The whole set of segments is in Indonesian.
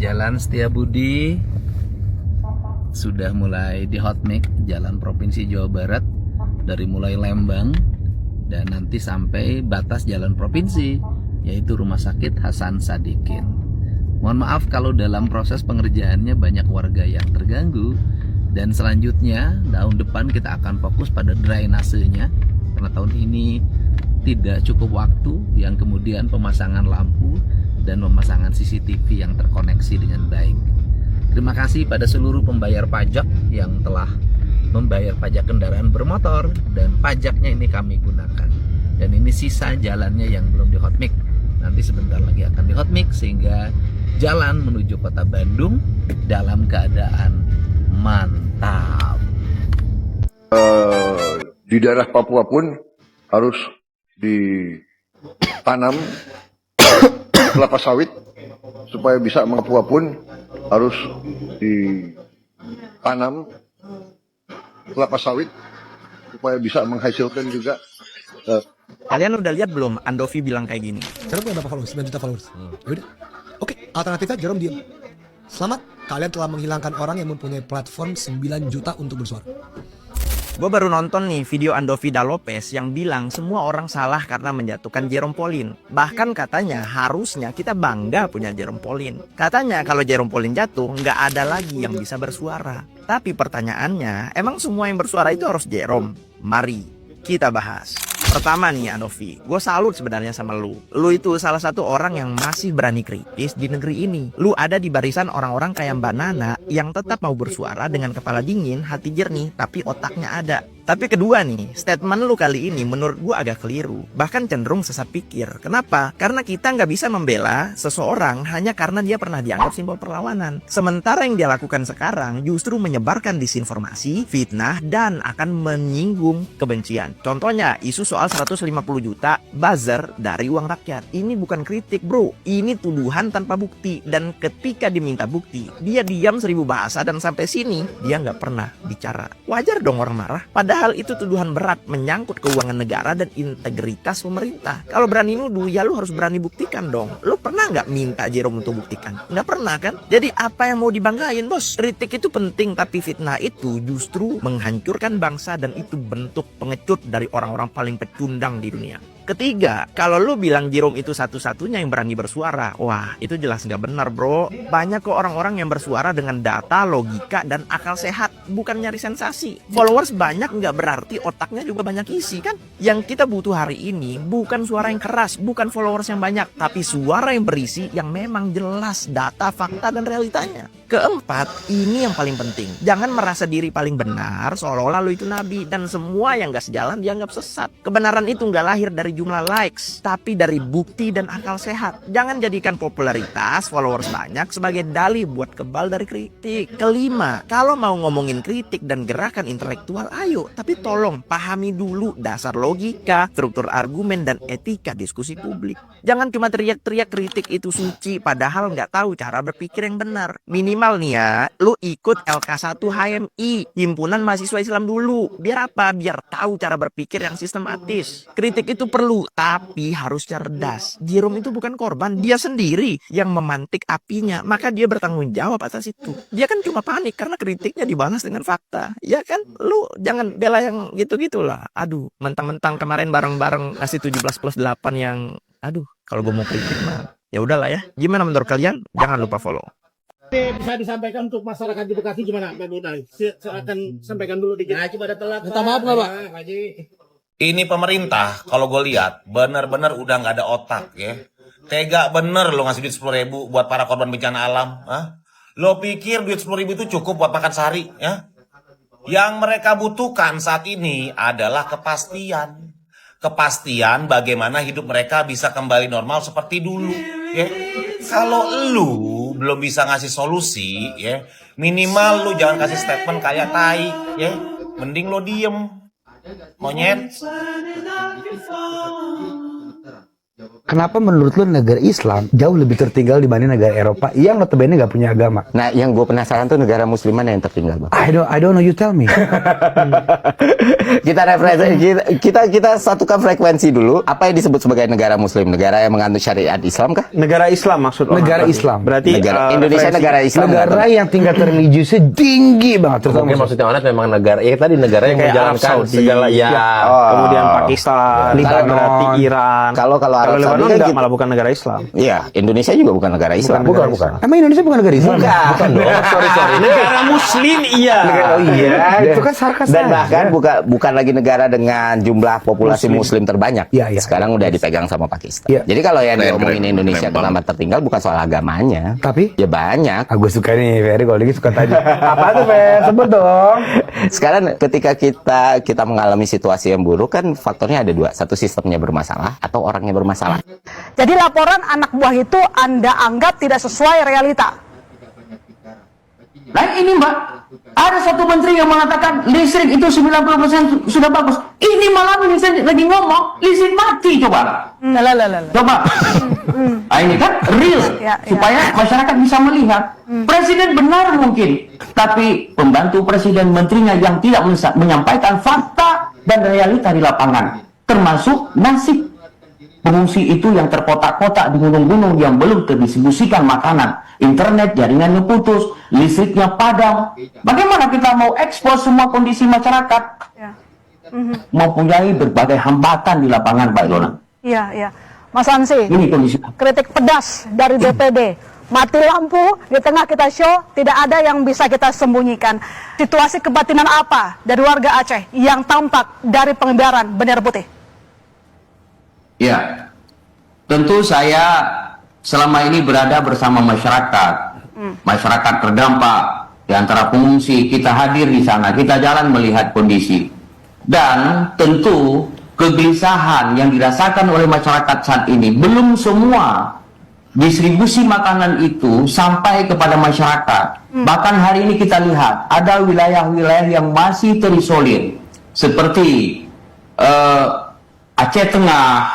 Jalan Setiabudi sudah mulai di hotmix, jalan Provinsi Jawa Barat, dari mulai Lembang dan nanti sampai batas jalan provinsi, yaitu Rumah Sakit Hasan Sadikin. Mohon maaf kalau dalam proses pengerjaannya banyak warga yang terganggu. Dan selanjutnya tahun depan kita akan fokus pada drainasenya, karena tahun ini tidak cukup waktu, yang kemudian pemasangan lampu dan pemasangan CCTV yang terkoneksi dengan baik. Terima kasih pada seluruh pembayar pajak yang telah membayar pajak kendaraan bermotor, dan pajaknya ini kami gunakan. Dan ini sisa jalannya yang belum di hotmix. Nanti sebentar lagi akan di hotmix, sehingga jalan menuju kota Bandung dalam keadaan mantap. Di daerah Papua pun harus ditanam kelapa sawit, supaya bisa Papua pun harus ditanam kelapa sawit supaya bisa menghasilkan juga. Kalian udah lihat belum Andovi bilang kayak gini? Jerome punya berapa followers? 9 juta followers. Yaudah. Oke, alternatifnya Jerome diem. Selamat, kalian telah menghilangkan orang yang mempunyai platform 9 juta untuk bersuara. Gue baru nonton nih video Andovi Da Lopez yang bilang semua orang salah karena menjatuhkan Jerome Pauline. Bahkan katanya harusnya kita bangga punya Jerome Pauline. Katanya kalau Jerome Pauline jatuh nggak ada lagi yang bisa bersuara. Tapi pertanyaannya, emang semua yang bersuara itu harus Jerome? Mari kita bahas. Pertama nih Andovi, gue salut sebenarnya sama lu. Lu itu salah satu orang yang masih berani kritis di negeri ini. Lu ada di barisan orang-orang kayak Mbak Nana yang tetap mau bersuara dengan kepala dingin, hati jernih, tapi otaknya ada. Tapi kedua nih, statement lu kali ini menurut gue agak keliru. Bahkan cenderung sesat pikir. Kenapa? Karena kita nggak bisa membela seseorang hanya karena dia pernah dianggap simbol perlawanan. Sementara yang dia lakukan sekarang justru menyebarkan disinformasi, fitnah, dan akan menyinggung kebencian. Contohnya, isu soal 150 juta buzzer dari uang rakyat. Ini bukan kritik bro, ini tuduhan tanpa bukti. Dan ketika diminta bukti, dia diam 1000 bahasa dan sampai sini dia nggak pernah bicara. Wajar dong orang marah. Padahal itu tuduhan berat, menyangkut keuangan negara dan integritas pemerintah. Kalau berani nuduh, ya lu harus berani buktikan dong. Lu pernah nggak minta Jerome untuk buktikan? Nggak pernah kan? Jadi apa yang mau dibanggain bos? Kritik itu penting, tapi fitnah itu justru menghancurkan bangsa, dan itu bentuk pengecut dari orang-orang paling pecundang di dunia. Ketiga, kalau lu bilang Jerome itu satu-satunya yang berani bersuara, wah itu jelas nggak benar bro. Banyak kok orang-orang yang bersuara dengan data, logika, dan akal sehat, bukan nyari sensasi. Followers banyak nggak berarti otaknya juga banyak isi kan? Yang kita butuh hari ini bukan suara yang keras, bukan followers yang banyak, tapi suara yang berisi yang memang jelas data, fakta, dan realitanya. Keempat, ini yang paling penting. Jangan merasa diri paling benar seolah-olah lu itu nabi, dan semua yang gak sejalan dianggap sesat. Kebenaran itu gak lahir dari jumlah likes, tapi dari bukti dan akal sehat. Jangan jadikan popularitas, followers banyak sebagai dalih buat kebal dari kritik. Kelima, kalau mau ngomongin kritik dan gerakan intelektual, ayo, tapi tolong pahami dulu dasar logika, struktur argumen, dan etika diskusi publik. Jangan cuma teriak-teriak kritik itu suci, padahal nggak tahu cara berpikir yang benar. Minimal nih ya, lu ikut LK1 HMI, Himpunan Mahasiswa Islam dulu. Biar apa? Biar tahu cara berpikir yang sistematis. Kritik itu perlu, tapi harus cerdas. Jerome itu bukan korban, dia sendiri yang memantik apinya, maka dia bertanggung jawab atas itu. Dia kan cuma panik karena kritiknya dibalas dengan fakta. Ya kan? Lu jangan bela yang gitu-gitulah. Aduh, mentang-mentang kemarin bareng-bareng ngasih 17+8 yang, aduh, kalau gue mau kritik mah ya udahlah ya. Gimana menurut kalian? Jangan lupa follow. Bisa disampaikan untuk masyarakat di Bekasi gimana Pak Budai? Silakan sampaikan dulu dikit. Nah, coba ada telat. Minta maaf nggak Pak? Pak Haji. Ini pemerintah kalau gue lihat benar-benar udah nggak ada otak ya. Tega bener lo ngasih duit 10.000 buat para korban bencana alam. Hah? Lo pikir duit 10.000 itu cukup buat makan sehari ya? Yang mereka butuhkan saat ini adalah kepastian. Kepastian bagaimana hidup mereka bisa kembali normal seperti dulu ya. Kalau lu belum bisa ngasih solusi ya, minimal lu jangan kasih statement kayak tai ya. Mending lo diem. Monyet. Kenapa menurut lu negara Islam jauh lebih tertinggal dibanding negara Eropa yang notabene nggak punya agama? Nah, yang gue penasaran tuh negara muslim mana yang tertinggal, Bang? I don't know, you tell me. Kita satukan frekuensi dulu. Apa yang disebut sebagai negara muslim? Negara yang menganut syariat Islam kah? Negara Islam maksud orang. Negara Islam. Berarti Indonesia negara Islam. Negara yang tingkat religiusnya tinggi banget. Mungkin maksudnya Onet memang negara, ya tadi negara yang kayak menjalankan Arab Saudi, segala kemudian Pakistan, Lebanon. berarti Iran. Kalau Arab Saudi Lebanon kan enggak, gitu. malah bukan negara Islam. Iya, Indonesia juga bukan negara Islam. bukan. Emang Indonesia bukan negara Islam? Bukan dong. Sorry. Negara muslim iya. Oh iya, itu kan sarkas Dan aja. bahkan bukan lagi negara dengan jumlah populasi muslim terbanyak. Iya. Sekarang udah dipegang sama Pakistan. Iya. Jadi kalau yang diomongin Indonesia kenapa tertinggal bukan soal agamanya. Tapi Ya banyak. aku suka nih Ferry kalau gitu suka tadi. Apa tuh Fer? Sebut dong. Sekarang ketika kita mengalami situasi yang buruk kan faktornya ada dua. Satu, sistemnya bermasalah atau orangnya bermasalah. Jadi laporan anak buah itu Anda anggap tidak sesuai realita. Nah ini Mbak, ada satu menteri yang mengatakan listrik itu 90% sudah bagus. Ini malah listrik lagi ngomong, listrik mati coba. Coba. Nah, ini kan real, supaya masyarakat bisa melihat. Presiden benar mungkin, tapi pembantu presiden menterinya yang tidak menyampaikan fakta dan realita di lapangan. Termasuk nasib pengungsi itu yang terkotak-kotak di gunung-gunung yang belum terdistribusikan makanan, internet jaringannya putus, listriknya padam. Bagaimana kita mau ekspos semua kondisi masyarakat? Mempunyai berbagai hambatan di lapangan, Pak Ilona. Iya. Mas Ansi, Ini kondisi. kritik pedas dari DPD. Mati lampu di tengah kita show, tidak ada yang bisa kita sembunyikan. Situasi kebatinan apa dari warga Aceh yang tampak dari pengibaran bendera putih? Ya, tentu saya selama ini berada bersama masyarakat. Masyarakat terdampak, di antara pengungsi, kita hadir di sana, kita jalan melihat kondisi. Dan tentu kegelisahan yang dirasakan oleh masyarakat saat ini, belum semua distribusi makanan itu sampai kepada masyarakat. Bahkan hari ini kita lihat, ada wilayah-wilayah yang masih terisolir. Seperti Aceh Tengah,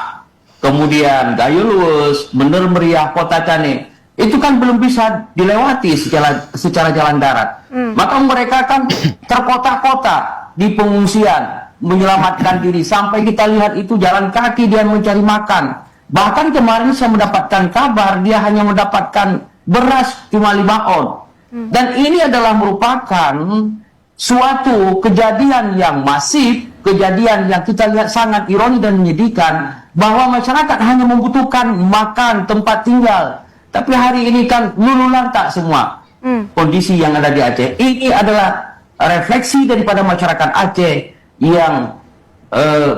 kemudian Gayo Luwes, Bener Meriah, Kota Cane, itu kan belum bisa dilewati secara jalan darat. Maka mereka kan terkotak-kotak di pengungsian, menyelamatkan diri. Sampai kita lihat itu jalan kaki dia mencari makan. Bahkan kemarin saya mendapatkan kabar dia hanya mendapatkan beras cuma 5 on. Dan ini adalah merupakan suatu kejadian yang masif, kejadian yang kita lihat sangat ironi dan menyedihkan, bahwa masyarakat hanya membutuhkan makan, tempat tinggal. Tapi hari ini kan lulu lantak semua kondisi yang ada di Aceh. Ini adalah refleksi daripada masyarakat Aceh yang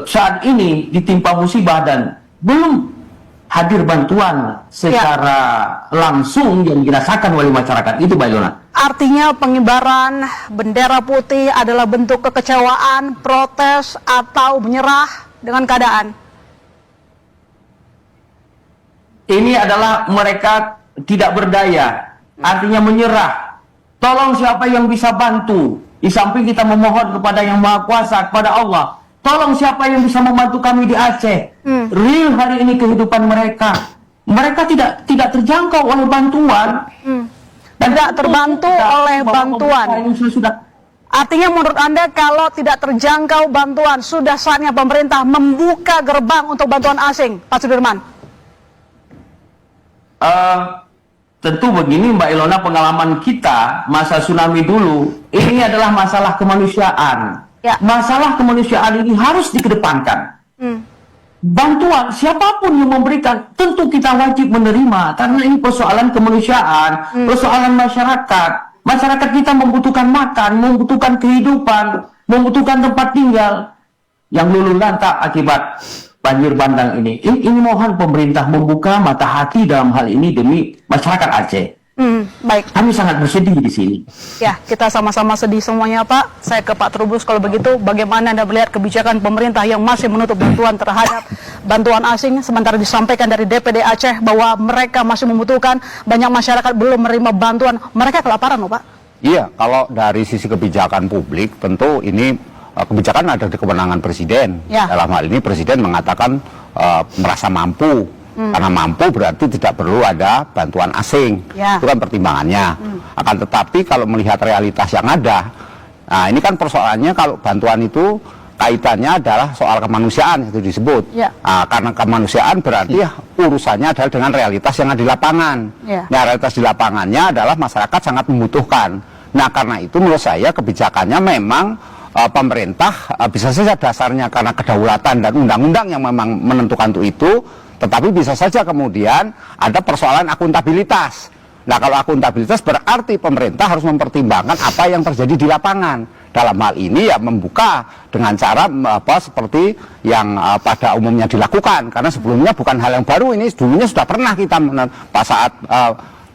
saat ini ditimpa musibah dan belum hadir bantuan secara langsung yang dirasakan oleh masyarakat. Itu Mbak Ilona. Artinya pengibaran bendera putih adalah bentuk kekecewaan, protes, atau menyerah dengan keadaan. Ini adalah mereka tidak berdaya, artinya menyerah. Tolong siapa yang bisa bantu. Di samping kita memohon kepada Yang Maha Kuasa, kepada Allah. Tolong siapa yang bisa membantu kami di Aceh. Real hari ini kehidupan mereka. Mereka tidak terjangkau oleh bantuan. Dan tidak terbantu oleh bantuan. Artinya menurut Anda kalau tidak terjangkau bantuan, sudah saatnya pemerintah membuka gerbang untuk bantuan asing, Pak Sudirman? Tentu begini Mbak Ilona, pengalaman kita masa tsunami dulu, ini adalah masalah kemanusiaan. Masalah kemanusiaan ini harus dikedepankan. Bantuan siapapun yang memberikan, tentu kita wajib menerima, karena ini persoalan kemanusiaan, persoalan masyarakat. Masyarakat kita membutuhkan makan, membutuhkan kehidupan, membutuhkan tempat tinggal yang luluh lantak akibat banjir bandang ini. Ini mohon pemerintah membuka mata hati dalam hal ini demi masyarakat Aceh. Baik. Kami sangat bersedih di sini. Ya, kita sama-sama sedih semuanya, Pak. Saya ke Pak Trubus kalau begitu. Bagaimana Anda melihat kebijakan pemerintah yang masih menutup bantuan terhadap bantuan asing, sementara disampaikan dari DPD Aceh bahwa mereka masih membutuhkan, banyak masyarakat belum menerima bantuan. Mereka kelaparan loh, Pak. Iya, kalau dari sisi kebijakan publik, tentu ini kebijakan ada di kewenangan presiden. Ya. Dalam hal ini presiden mengatakan merasa mampu. Karena mampu berarti tidak perlu ada bantuan asing. Itu kan pertimbangannya. Akan tetapi kalau melihat realitas yang ada, nah ini kan persoalannya kalau bantuan itu kaitannya adalah soal kemanusiaan itu disebut. Karena kemanusiaan berarti urusannya adalah dengan realitas yang ada di lapangan. Nah, realitas di lapangannya adalah masyarakat sangat membutuhkan. Nah, karena itu menurut saya kebijakannya memang pemerintah bisa saja dasarnya karena kedaulatan dan undang-undang yang memang menentukan untuk itu, tetapi bisa saja kemudian ada persoalan akuntabilitas. Nah, kalau akuntabilitas berarti pemerintah harus mempertimbangkan apa yang terjadi di lapangan. Dalam hal ini ya membuka dengan cara seperti yang pada umumnya dilakukan. Karena sebelumnya bukan hal yang baru, ini dulunya sudah pernah kita pas saat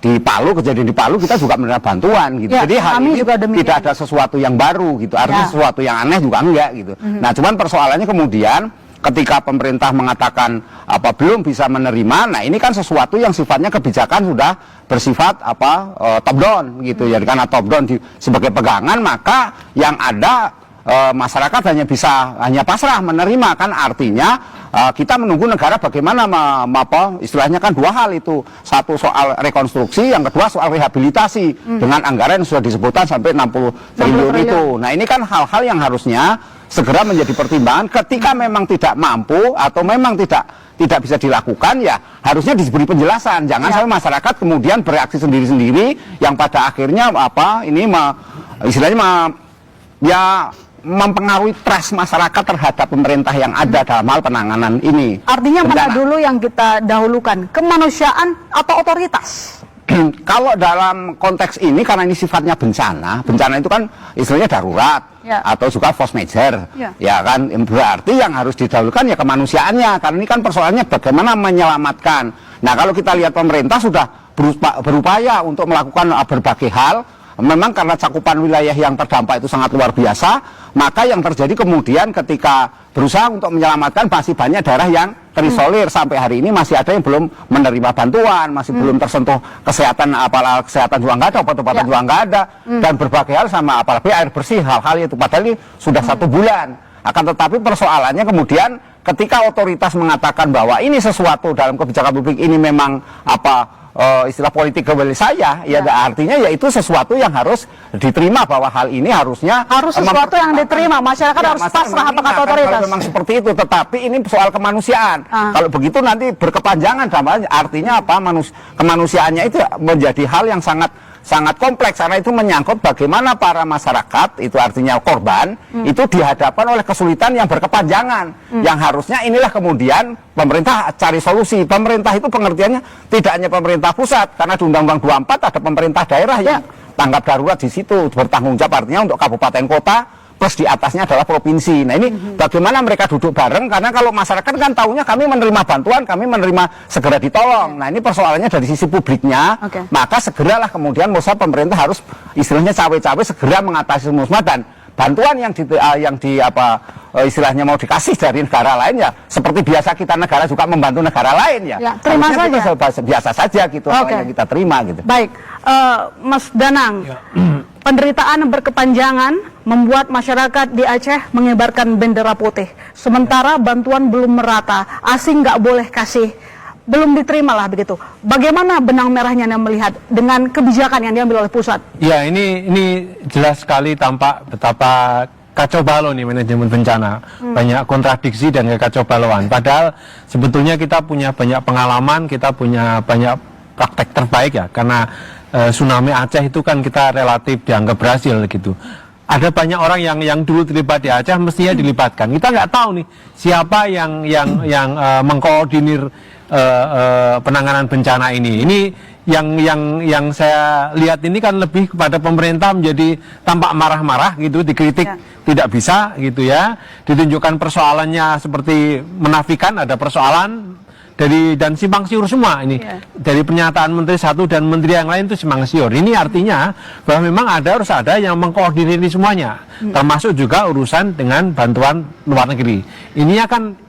di Palu, kejadian di Palu kita juga menerima bantuan gitu. Jadi hal ini tidak ada sesuatu yang baru gitu. Artinya sesuatu yang aneh juga enggak gitu. Nah, cuman persoalannya kemudian ketika pemerintah mengatakan belum bisa menerima, nah ini kan sesuatu yang sifatnya kebijakan sudah bersifat top down gitu. Jadi karena top down sebagai pegangan, maka yang ada masyarakat hanya pasrah menerima, kan artinya kita menunggu negara bagaimana istilahnya kan dua hal itu, satu soal rekonstruksi, yang kedua soal rehabilitasi dengan anggaran yang sudah disebutkan sampai 60 triliun itu. Nah ini kan hal-hal yang harusnya segera menjadi pertimbangan ketika memang tidak mampu atau memang tidak bisa dilakukan, ya harusnya diberi penjelasan. Jangan sampai masyarakat kemudian bereaksi sendiri-sendiri yang pada akhirnya mempengaruhi trust masyarakat terhadap pemerintah yang ada dalam hal penanganan ini. Artinya mana dulu yang kita dahulukan, kemanusiaan atau otoritas? Kalau dalam konteks ini, karena ini sifatnya bencana itu kan istilahnya darurat atau juga force majeure, ya kan, berarti yang harus didahulukan ya kemanusiaannya, karena ini kan persoalannya bagaimana menyelamatkan. Nah, kalau kita lihat pemerintah sudah berupaya untuk melakukan berbagai hal, memang karena cakupan wilayah yang terdampak itu sangat luar biasa, maka yang terjadi kemudian ketika berusaha untuk menyelamatkan masih banyak daerah yang terisolir. Sampai hari ini masih ada yang belum menerima bantuan, masih belum tersentuh kesehatan, apalagi kesehatan juga nggak ada, obat-obatan juga nggak ada, dan berbagai hal sama apalagi air bersih, hal-hal itu padahal ini sudah 1 bulan. Akan tetapi persoalannya kemudian ketika otoritas mengatakan bahwa ini sesuatu dalam kebijakan publik ini memang istilah politik kembali saya, ya artinya ya itu sesuatu yang harus diterima, bahwa hal ini harus sesuatu yang diterima, masyarakat harus pasrah apa kata otoritas. Memang seperti itu, tetapi ini soal kemanusiaan. Kalau begitu nanti berkepanjangan, artinya kemanusiaannya itu menjadi hal yang sangat kompleks, karena itu menyangkut bagaimana para masyarakat, itu artinya korban, itu dihadapkan oleh kesulitan yang berkepanjangan, yang harusnya inilah kemudian pemerintah cari solusi. Pemerintah itu pengertiannya tidak hanya pemerintah pusat, karena di Undang-Undang 24 ada pemerintah daerah yang tanggap darurat di situ, bertanggung jawab artinya untuk kabupaten kota, plus di atasnya adalah provinsi. Nah ini bagaimana mereka duduk bareng, karena kalau masyarakat kan tahunya kami menerima bantuan, kami menerima segera ditolong. Nah ini persoalannya dari sisi publiknya, maka segeralah kemudian pemerintah harus istilahnya cawe-cawe segera mengatasi semua, dan bantuan yang istilahnya mau dikasih dari negara lain ya seperti biasa kita negara juga membantu negara lain ya. Terima saja. Biasa saja gitu yang kita terima gitu. Baik, Mas Danang. Penderitaan berkepanjangan membuat masyarakat di Aceh mengibarkan bendera putih. Sementara bantuan belum merata, asing nggak boleh kasih, belum diterima lah begitu. Bagaimana benang merahnya Anda melihat dengan kebijakan yang diambil oleh pusat? Ya, ini jelas sekali tampak betapa kacau balau nih manajemen bencana. Banyak kontradiksi dan kacau balauan. Padahal sebetulnya kita punya banyak pengalaman, kita punya banyak praktek terbaik ya, karena tsunami Aceh itu kan kita relatif dianggap berhasil gitu. Ada banyak orang yang dulu terlibat di Aceh mestinya dilibatkan. Kita nggak tahu nih siapa yang mengkoordinir penanganan bencana ini. Ini yang saya lihat ini kan lebih kepada pemerintah menjadi tampak marah-marah gitu, dikritik tidak bisa gitu ya, ditunjukkan persoalannya seperti menafikan ada persoalan dan simpang siur semua ini. Dari pernyataan menteri satu dan menteri yang lain itu simpang siur. Ini artinya bahwa memang harus ada yang mengkoordinir semuanya, termasuk juga urusan dengan bantuan luar negeri. Ini akan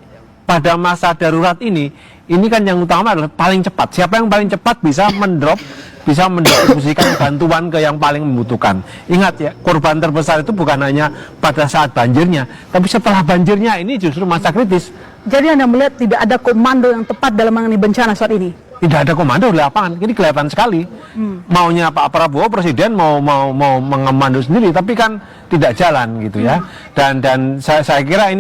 pada masa darurat ini kan yang utama adalah paling cepat. Siapa yang paling cepat bisa mendistribusikan bantuan ke yang paling membutuhkan. Ingat ya, korban terbesar itu bukan hanya pada saat banjirnya, tapi setelah banjirnya ini justru masa kritis. Jadi Anda melihat tidak ada komando yang tepat dalam menangani bencana saat ini? Tidak ada komando di lapangan, ini kelihatan sekali. Maunya Pak Prabowo presiden mau mengemando sendiri, tapi kan tidak jalan gitu ya. Dan saya kira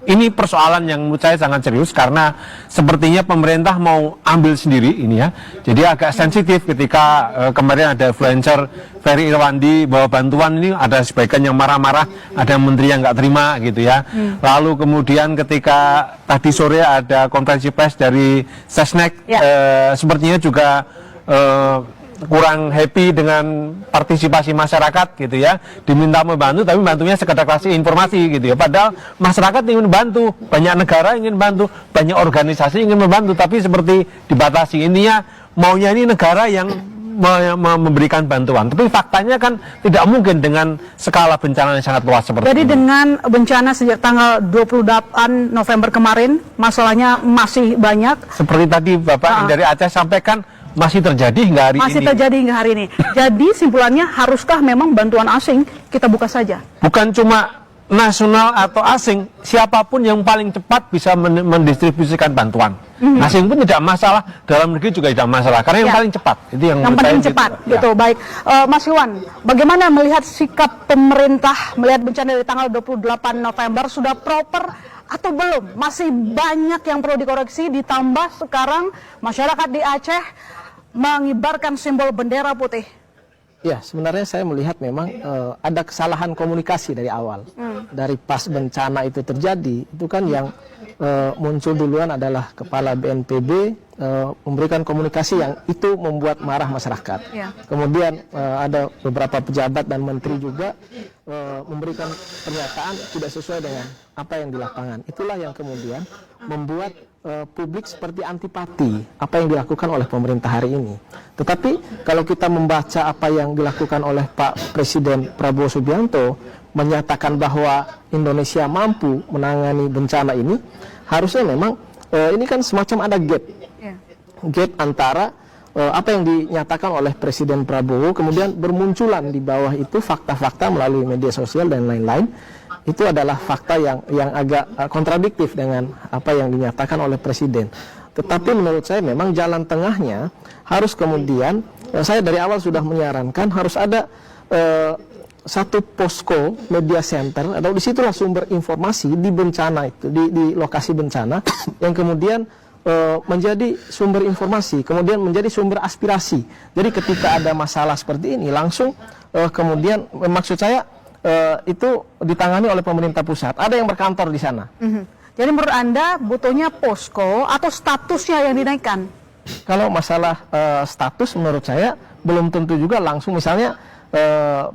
ini persoalan yang menurut saya sangat serius karena sepertinya pemerintah mau ambil sendiri ini ya. Jadi agak sensitif ketika kemarin ada influencer Ferry Irwandi bahwa bantuan ini ada sebagian yang marah-marah, ada menteri yang nggak terima gitu ya. Lalu kemudian ketika tadi sore ada konferensi pers dari Sesnek, sepertinya juga kurang happy dengan partisipasi masyarakat gitu ya, diminta membantu tapi bantunya sekedar kasih informasi gitu ya, padahal masyarakat ingin membantu, banyak negara ingin membantu, banyak organisasi ingin membantu, tapi seperti dibatasi. Intinya maunya ini negara yang memberikan bantuan, tapi faktanya kan tidak mungkin dengan skala bencana yang sangat luas seperti Jadi ini. dengan bencana sejak tanggal 28 November kemarin, masalahnya masih banyak. Seperti tadi Bapak dari Aceh sampaikan, masih terjadi hingga hari ini. Masih terjadi hingga hari ini. Jadi simpulannya, haruskah memang bantuan asing kita buka saja? Bukan cuma nasional atau asing, siapapun yang paling cepat bisa mendistribusikan bantuan. Asing pun tidak masalah, dalam negeri juga tidak masalah, karena yang paling cepat itu yang paling cepat gitu. Baik, Mas Iwan, bagaimana melihat sikap pemerintah melihat bencana dari tanggal 28 November sudah proper atau belum? Masih banyak yang perlu dikoreksi, ditambah sekarang masyarakat di Aceh mengibarkan simbol bendera putih. Ya, sebenarnya saya melihat memang ada kesalahan komunikasi dari awal. Dari pas bencana itu terjadi, itu kan yang muncul duluan adalah Kepala BNPB memberikan komunikasi yang itu membuat marah masyarakat. Kemudian ada beberapa pejabat dan menteri juga memberikan pernyataan tidak sesuai dengan apa yang di lapangan. Itulah yang kemudian membuat publik seperti antipati apa yang dilakukan oleh pemerintah hari ini. Tetapi kalau kita membaca apa yang dilakukan oleh Pak Presiden Prabowo Subianto, menyatakan bahwa Indonesia mampu menangani bencana ini, harusnya memang ini kan semacam ada gap antara apa yang dinyatakan oleh Presiden Prabowo, kemudian bermunculan di bawah itu fakta-fakta melalui media sosial dan lain-lain. Itu adalah fakta yang agak kontradiktif dengan apa yang dinyatakan oleh Presiden. Tetapi menurut saya memang jalan tengahnya harus kemudian, saya dari awal sudah menyarankan harus ada satu posko media center, atau disitulah sumber informasi di bencana itu, di lokasi bencana, yang kemudian menjadi sumber informasi, kemudian menjadi sumber aspirasi. Jadi ketika ada masalah seperti ini, langsung kemudian, maksud saya, itu ditangani oleh pemerintah pusat. Ada yang berkantor di sana. Jadi menurut Anda butuhnya posko atau statusnya yang dinaikkan? Kalau masalah status menurut saya belum tentu juga langsung, misalnya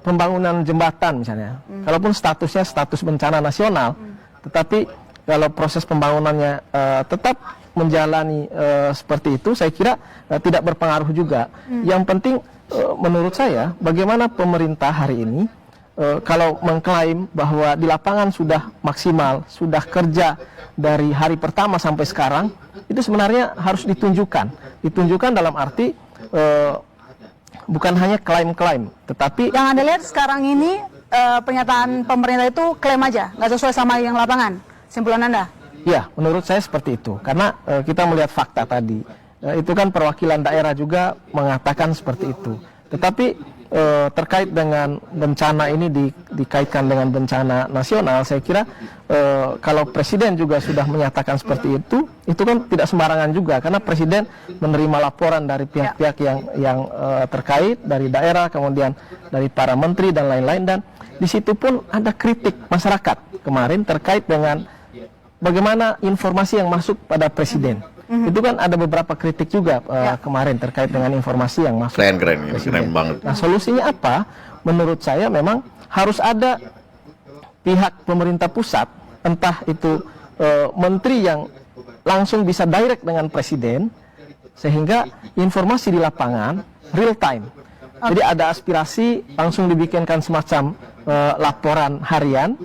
pembangunan jembatan misalnya. Kalaupun statusnya status bencana nasional, tetapi kalau proses pembangunannya tetap menjalani seperti itu, saya kira tidak berpengaruh juga. Yang penting menurut saya, bagaimana pemerintah hari ini kalau mengklaim bahwa di lapangan sudah maksimal, sudah kerja dari hari pertama sampai sekarang, itu sebenarnya harus ditunjukkan. Ditunjukkan dalam arti bukan hanya klaim-klaim, tetapi yang Anda lihat sekarang ini pernyataan pemerintah itu klaim aja, nggak sesuai sama yang lapangan. Simpulan Anda? Ya, menurut saya seperti itu. Karena kita melihat fakta tadi, itu kan perwakilan daerah juga mengatakan seperti itu. Tetapi terkait dengan bencana ini dikaitkan dengan bencana nasional, saya kira kalau Presiden juga sudah menyatakan seperti itu kan tidak sembarangan juga, karena Presiden menerima laporan dari pihak-pihak yang terkait, dari daerah, kemudian dari para menteri dan lain-lain, dan di situ pun ada kritik masyarakat kemarin terkait dengan bagaimana informasi yang masuk pada Presiden. Itu kan ada beberapa kritik juga kemarin terkait dengan informasi yang masuk. Keren banget. Nah, solusinya apa? Menurut saya memang harus ada pihak pemerintah pusat, entah itu menteri yang langsung bisa direct dengan Presiden, sehingga informasi di lapangan real time. Jadi ada aspirasi, langsung dibikinkan semacam laporan harian.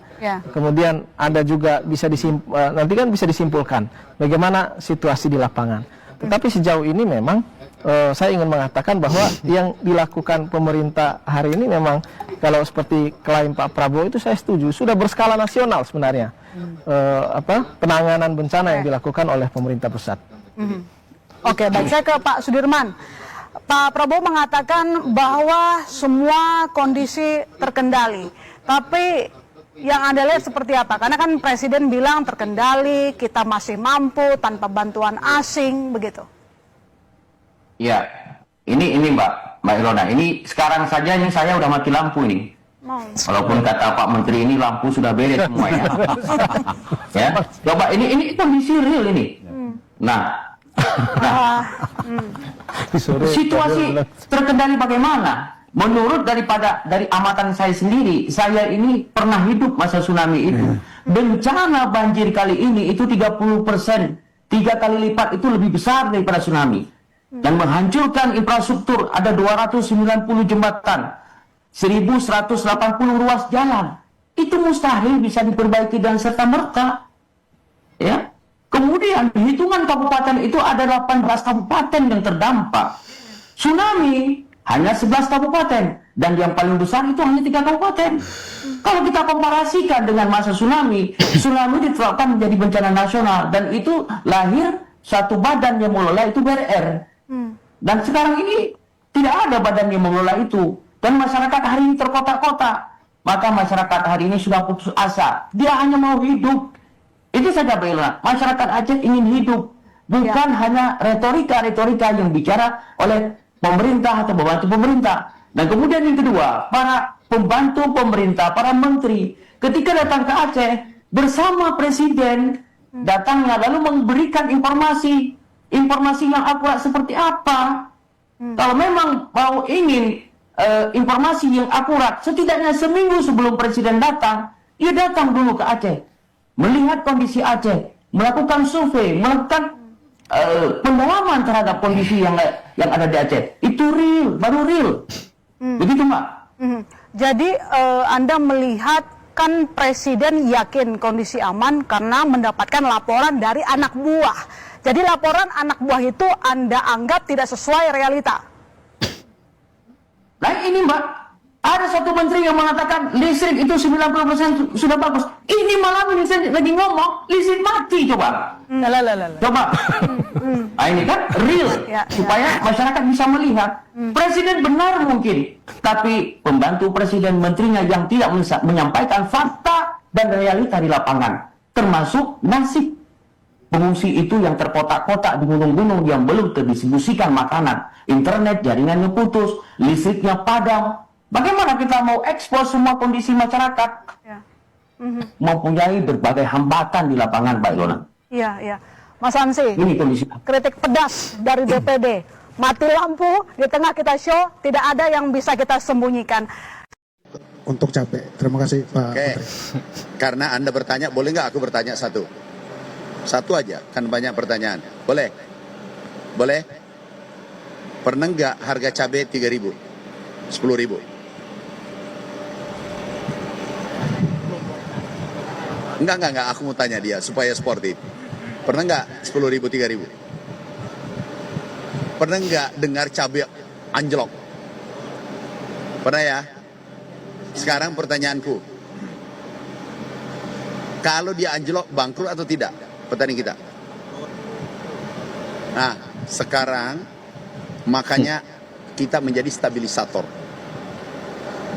Kemudian ada juga bisa nanti kan bisa disimpulkan bagaimana situasi di lapangan. Tetapi sejauh ini memang saya ingin mengatakan bahwa yang dilakukan pemerintah hari ini memang kalau seperti klaim Pak Prabowo itu saya setuju, sudah berskala nasional sebenarnya. Penanganan bencana yang dilakukan oleh pemerintah pusat. Oke, baik, saya ke Pak Sudirman. Pak Prabowo mengatakan bahwa semua kondisi terkendali, tapi yang Anda lihat seperti apa? Karena kan Presiden bilang terkendali, kita masih mampu tanpa bantuan asing, begitu. Ya, ini Mbak Ilona, ini sekarang saja ini saya udah mati lampu ini. Walaupun kata Pak Menteri ini lampu sudah beres semua ya. Ya, coba ini kondisi real ini. Nah, situasi terkendali bagaimana? Menurut dari amatan saya sendiri, saya ini pernah hidup masa tsunami itu. Bencana banjir kali ini itu 30%, 3 kali lipat itu lebih besar daripada tsunami. Dan menghancurkan infrastruktur, ada 290 jembatan, 1180 ruas jalan. Itu mustahil bisa diperbaiki dan serta-merta. Ya. Kemudian hitungan kabupaten itu ada 18 kabupaten yang terdampak. Tsunami hanya 11 kabupaten dan yang paling besar itu hanya 3 kabupaten. Kalau kita komparasikan dengan masa tsunami ditetapkan menjadi bencana nasional dan itu lahir satu badan yang mengelola itu BRR. Dan sekarang ini tidak ada badan yang mengelola itu dan masyarakat hari ini terkotak-kotak. Maka masyarakat hari ini sudah putus asa. Dia hanya mau hidup. Itu saja Bella. Masyarakat Aceh ingin hidup, bukan hanya retorika yang bicara oleh pemerintah atau pembantu pemerintah. Dan kemudian yang kedua, para pembantu pemerintah, para menteri, ketika datang ke Aceh bersama presiden, datangnya lalu memberikan informasi yang akurat seperti apa. Kalau memang mau ingin informasi yang akurat, setidaknya seminggu sebelum presiden datang, ia datang dulu ke Aceh, melihat kondisi Aceh, melakukan survei, melakukan pendalaman terhadap kondisi yang ada di Aceh. Itu real, baru real. Begitu Mbak. Jadi Anda melihat kan presiden yakin kondisi aman karena mendapatkan laporan dari anak buah. Jadi laporan anak buah itu Anda anggap tidak sesuai realita. Nah ini Mbak, ada satu menteri yang mengatakan listrik itu 90% sudah bagus. Ini malah listrik lagi ngomong, listrik mati coba. Coba. Nah ini kan real, supaya masyarakat bisa melihat. Presiden benar mungkin, tapi pembantu presiden menterinya yang tidak menyampaikan fakta dan realita di lapangan. Termasuk nasib pengungsi itu yang terkotak-kotak di gunung-gunung yang belum terdistribusikan makanan. Internet jaringannya putus, listriknya padam. Bagaimana kita mau ekspos semua kondisi masyarakat? Mempunyai berbagai hambatan di lapangan, Pak Ilona. Iya. Mas Ansi, ini kondisi. Kritik pedas dari DPD. Mati lampu, di tengah kita show, tidak ada yang bisa kita sembunyikan. Untuk capek. Terima kasih, Pak. Oke. Karena Anda bertanya, boleh nggak aku bertanya satu? Satu aja, kan banyak pertanyaan. Boleh? Boleh? Pernah nggak harga cabai 3.000? 10.000? Enggak, aku mau tanya dia supaya sportif. Pernah nggak 10.000, 3.000? Pernah nggak dengar cabai anjlok? Pernah ya? Sekarang pertanyaanku, kalau dia anjlok bangkrut atau tidak petani kita? Nah, sekarang makanya kita menjadi stabilisator.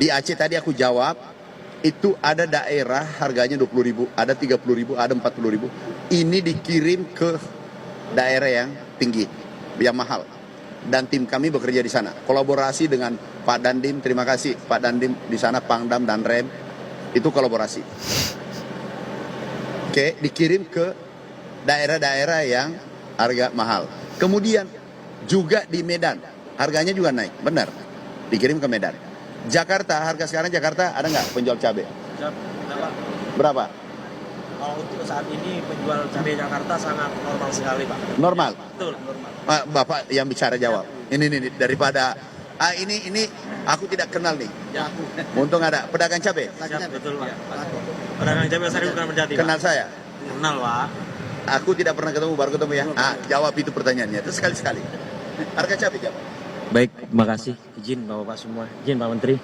Di Aceh tadi aku jawab, itu ada daerah harganya 20.000, ada 30.000, ada 40.000. Ini dikirim ke daerah yang tinggi, yang mahal. Dan tim kami bekerja di sana. Kolaborasi dengan Pak Dandim, terima kasih Pak Dandim di sana, Pangdam dan Rem. Itu kolaborasi. Oke, dikirim ke daerah-daerah yang harga mahal. Kemudian juga di Medan, harganya juga naik, benar. Dikirim ke Medan. Jakarta, harga sekarang Jakarta ada nggak penjual cabai? Berapa? Kalau untuk saat ini penjual cabai Jakarta sangat normal sekali, Pak. Normal? Betul, normal. Bapak yang bicara jawab. Ini daripada ini aku tidak kenal nih. Ya. Untung ada pedagang cabai. Siap, betul, Pak. Pedagang cabai Sari bukan berjati, Pak. Kenal saya? Kenal, Pak. Aku tidak pernah ketemu, baru ketemu ya. Jawab itu pertanyaannya. Itu sekali-sekali. Harga cabai Jawa. Baik, terima kasih. Izin Bapak semua, izin Pak Menteri.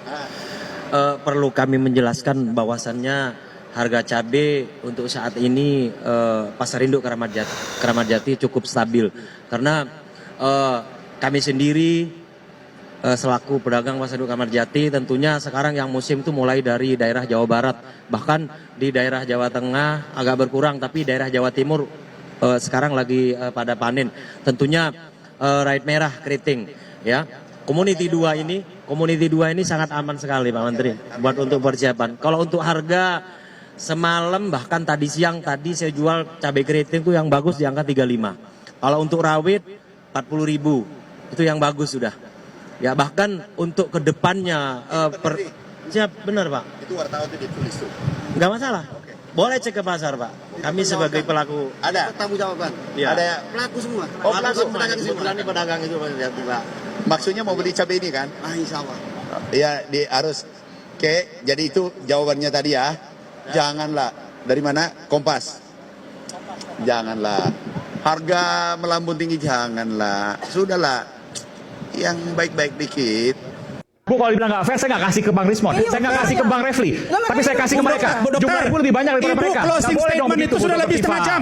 Perlu kami menjelaskan bahwasannya harga cabai untuk saat ini Pasar Induk Keramat Jati cukup stabil. Karena kami sendiri selaku pedagang Pasar Induk Keramat Jati tentunya sekarang yang musim itu mulai dari daerah Jawa Barat. Bahkan di daerah Jawa Tengah agak berkurang, tapi daerah Jawa Timur sekarang lagi pada panen. Tentunya Rakyat Merah Keriting. Ya, Community 2 ini sangat aman sekali Pak Menteri buat untuk persiapan. Kalau untuk harga semalam bahkan tadi siang saya jual cabai keriting itu yang bagus di angka 35. Kalau untuk rawit 40.000 itu yang bagus sudah. Ya bahkan untuk kedepannya siap benar Pak. Itu wartawan itu ditulis tuh. Nggak masalah. Boleh cek ke pasar Pak. Kami sebagai pelaku Ada tanggung jawaban. Ya. Ada Pelaku semua. Oh, pelaku pedagang semua. Ini pedagang itu Pak. Maksudnya mau beli cabai ini kan? Insya Allah. Iya, harus. Oke, jadi itu jawabannya tadi ya. Janganlah. Dari mana? Kompas. Janganlah. Harga melambung tinggi janganlah. Sudahlah. Yang baik-baik dikit. Bu, kalau dibilang nggak fair, saya nggak kasih ke Bang Rismon, saya nggak kasih ke Bang Refli, tapi saya kasih ke mereka. Jumlah ibu lebih banyak daripada mereka. Ibu closing statement itu sudah lebih setengah jam.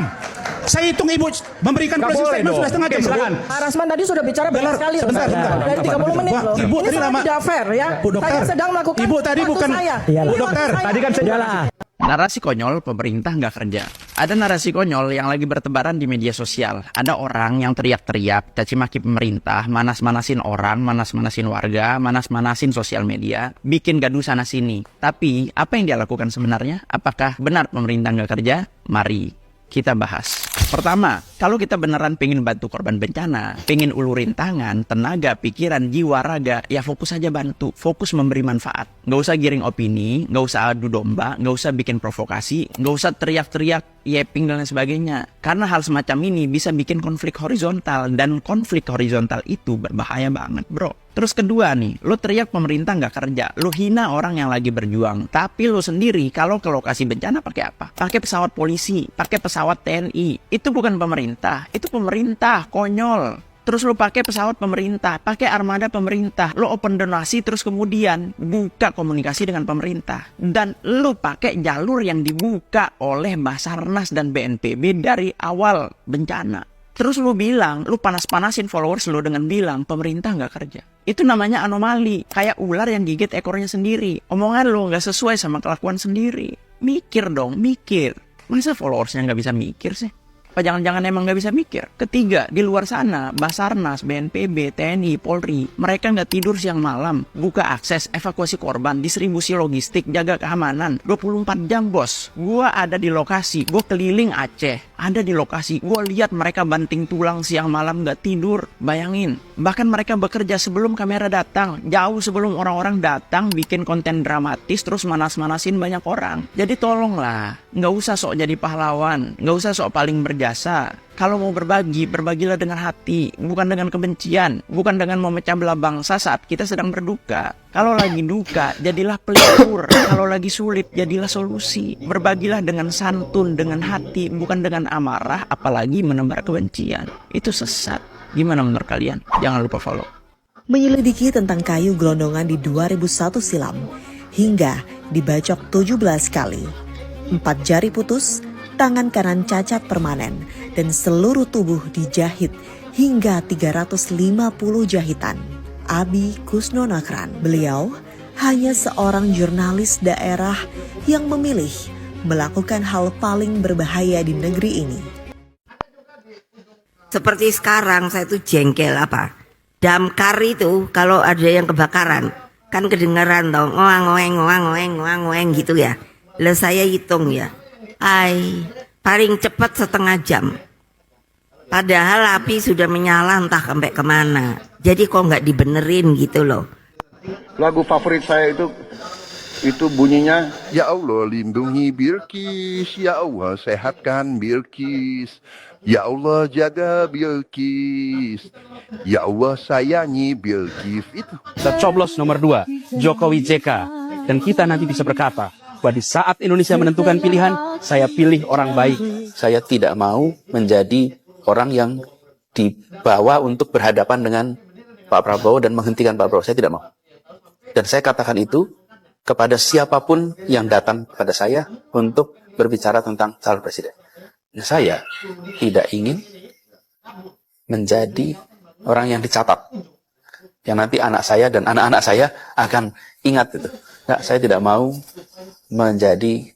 Saya hitung ibu memberikan closing statement sudah setengah jam. Silakan. Pak Rasman tadi sudah bicara banyak sekali. Sebentar. Dari 30 menit loh. Ibu Ini tadi sangat lama. tidak fair ya. Bu dokter. Saya sedang melakukan Ibu tadi waktu bukan. saya. Bu dokter. Tadi kan saya Narasi konyol pemerintah nggak kerja. Ada narasi konyol yang lagi bertebaran di media sosial. Ada orang yang teriak-teriak, caci maki pemerintah, manas-manasin orang, manas-manasin warga, manas-manasin sosial media, bikin gaduh sana sini. Tapi apa yang dia lakukan sebenarnya? Apakah benar pemerintah nggak kerja? Mari kita bahas. Pertama, kalau kita beneran pengen bantu korban bencana, pengen ulurin tangan, tenaga, pikiran, jiwa, raga, ya fokus aja bantu, fokus memberi manfaat. Nggak usah giring opini, nggak usah adu domba, nggak usah bikin provokasi, nggak usah teriak-teriak, yeping dan lain sebagainya. Karena hal semacam ini bisa bikin konflik horizontal, dan konflik horizontal itu berbahaya banget bro. Terus kedua nih, lo teriak pemerintah nggak kerja, lo hina orang yang lagi berjuang, tapi lo sendiri kalau ke lokasi bencana pakai apa? Pakai pesawat polisi, pakai pesawat TNI, itu bukan pemerintah, itu pemerintah, konyol. Terus lo pakai pesawat pemerintah, pakai armada pemerintah, lo open donasi terus kemudian buka komunikasi dengan pemerintah. Dan lo pakai jalur yang dibuka oleh Basarnas dan BNPB dari awal bencana. Terus lu bilang, lu panas-panasin followers lu dengan bilang pemerintah nggak kerja. Itu namanya anomali, kayak ular yang gigit ekornya sendiri. Omongan lu nggak sesuai sama kelakuan sendiri. Mikir dong, mikir. Masa followersnya nggak bisa mikir sih? Apa jangan-jangan emang nggak bisa mikir? Ketiga, di luar sana, Basarnas, BNPB, TNI, Polri, mereka nggak tidur siang malam, buka akses, evakuasi korban, distribusi logistik, jaga keamanan, 24 jam bos. Gua ada di lokasi, gua keliling Aceh, ada di lokasi, gua lihat mereka banting tulang siang malam nggak tidur. Bayangin, bahkan mereka bekerja sebelum kamera datang, jauh sebelum orang-orang datang, bikin konten dramatis, terus manas-manasin banyak orang. Jadi tolonglah, nggak usah sok jadi pahlawan, nggak usah sok paling berjasa. Kalau mau berbagi, berbagilah dengan hati, bukan dengan kebencian, bukan dengan memecah belah bangsa saat kita sedang berduka. Kalau lagi duka, jadilah pelipur. Kalau lagi sulit, jadilah solusi. Berbagilah dengan santun, dengan hati, bukan dengan amarah, apalagi menebar kebencian. Itu sesat. Gimana menurut kalian? Jangan lupa follow. Menyelidiki tentang kayu gelondongan di 2001 silam, hingga dibacok 17 kali. 4 jari putus, tangan kanan cacat permanen, dan seluruh tubuh dijahit hingga 350 jahitan. Abi Kusnonakran, beliau hanya seorang jurnalis daerah yang memilih melakukan hal paling berbahaya di negeri ini. Seperti sekarang saya tuh jengkel apa? Damkar itu kalau ada yang kebakaran kan kedengaran tau ngoang gitu ya. Lah saya hitung ya. Paling cepat setengah jam. Padahal api sudah menyala entah sampai kemana. Jadi kok nggak dibenerin gitu loh. Lagu favorit saya itu bunyinya, Ya Allah lindungi Bilqis, Ya Allah sehatkan Bilqis, Ya Allah jaga Bilqis, Ya Allah sayangi Bilqis. Itu. Kita coblos nomor 2, Jokowi JK. Dan kita nanti bisa berkata, bahwa di saat Indonesia menentukan pilihan, saya pilih orang baik. Saya tidak mau menjadi orang yang dibawa untuk berhadapan dengan Pak Prabowo dan menghentikan Pak Prabowo. Saya tidak mau. Dan saya katakan itu kepada siapapun yang datang kepada saya untuk berbicara tentang calon presiden. Nah, saya tidak ingin menjadi orang yang dicatat, yang nanti anak saya dan anak-anak saya akan ingat itu. Nah, saya tidak mau menjadi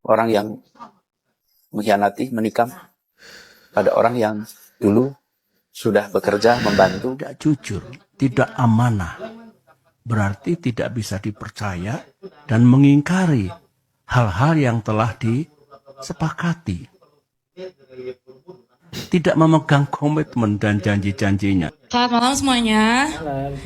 orang yang mengkhianati, menikam pada orang yang dulu sudah bekerja membantu. Tidak jujur, tidak amanah, berarti tidak bisa dipercaya dan mengingkari hal-hal yang telah disepakati. Tidak memegang komitmen dan janji-janjinya. Selamat malam semuanya.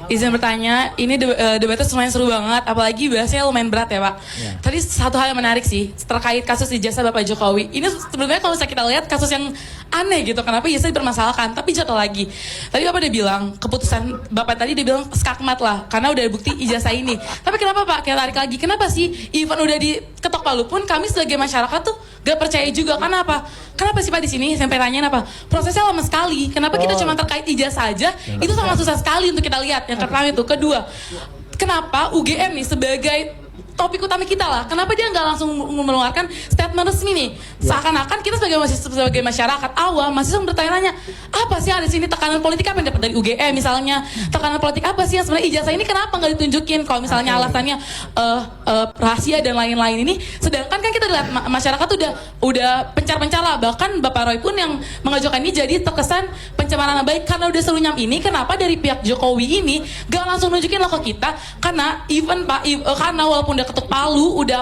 Izin bertanya, ini debatnya lumayan seru banget, apalagi bahasnya lumayan berat ya Pak. Tadi satu hal yang menarik sih, terkait kasus ijazah Bapak Jokowi. Ini sebelumnya kalau misalnya kita lihat kasus yang aneh gitu, kenapa ijazah dipermasalahkan, tapi jatuh lagi. Tadi Bapak udah bilang, keputusan Bapak tadi dia bilang skakmat lah, karena udah ada bukti ijazah ini. Tapi kenapa Pak, kita tarik lagi, kenapa sih even udah diketok palu pun kami sebagai masyarakat tuh gak percaya juga, karena apa? Kenapa sih Pak di sini? Sampai tanyain apa? Prosesnya lama sekali. Kenapa kita cuma terkait ijazah aja? Itu sangat susah sekali untuk kita lihat. Yang pertama itu. Kedua, kenapa UGM nih sebagai topik utama kita lah, kenapa dia nggak langsung mengeluarkan statement resmi nih? Seakan-akan kita sebagai masyarakat awam masih bertanya-tanya, apa sih ada di sini, tekanan politik apa yang dapat dari UGM misalnya, tekanan politik apa sih yang sebenarnya ijazah ini kenapa nggak ditunjukin? Kalau misalnya alasannya rahasia dan lain-lain ini, sedangkan kan kita lihat masyarakat udah pencar-pencar lah, bahkan Bapak Roy pun yang mengajukan ini jadi terkesan pencemaran nama baik karena udah selunyam ini. Kenapa dari pihak Jokowi ini nggak langsung nunjukin loh ke kita? Karena even Pak, karena walaupun udah ketuk palu, udah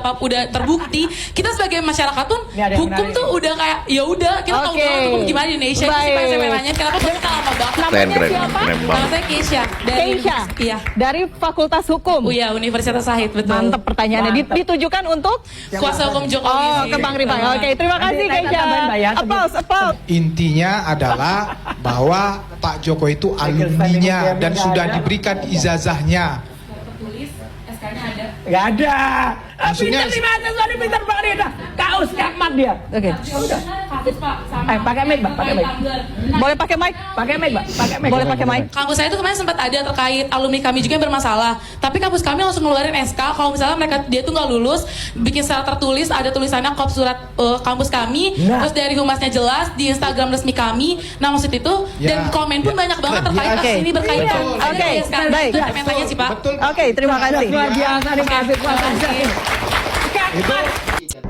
terbukti, kita sebagai masyarakat pun hukum tuh udah kayak ya udah kita tahu banget hukum gimana di Indonesia. Itu sih saya nanya kenapa kita lama banget. Namanya siapa? Nama saya Keisha dari Fakultas Hukum. Iya, Universitas Sahid, betul. Mantap pertanyaannya. Ditujukan untuk kuasa hukum Jokowi. Oh, ke Bang Rifai. Oke, terima kasih Keisha. Applause. Intinya adalah bahwa Pak Jokowi itu alumninya dan sudah diberikan ijazahnya. Gak ada. Maksudnya pintar Pak Rida. Kaos skakmat dia. Oke. Pakai mic, Pak. Pakai mic. Boleh pakai mic? Pakai mic, Pak. Pakai mic. Boleh pakai mic. Kampus saya itu kemarin sempat ada terkait alumni kami juga yang bermasalah. Tapi kampus kami langsung ngeluarin SK kalau misalnya dia tuh nggak lulus, bikin secara tertulis, ada tulisannya kop surat kampus kami, terus dari humasnya jelas di Instagram resmi kami. Nah maksud itu dan komen pun banyak banget terkait kasus ini berkaitan. Oke, baik. Tanya sih Pak. Oke, terima kasih. Luar biasa nih Pak.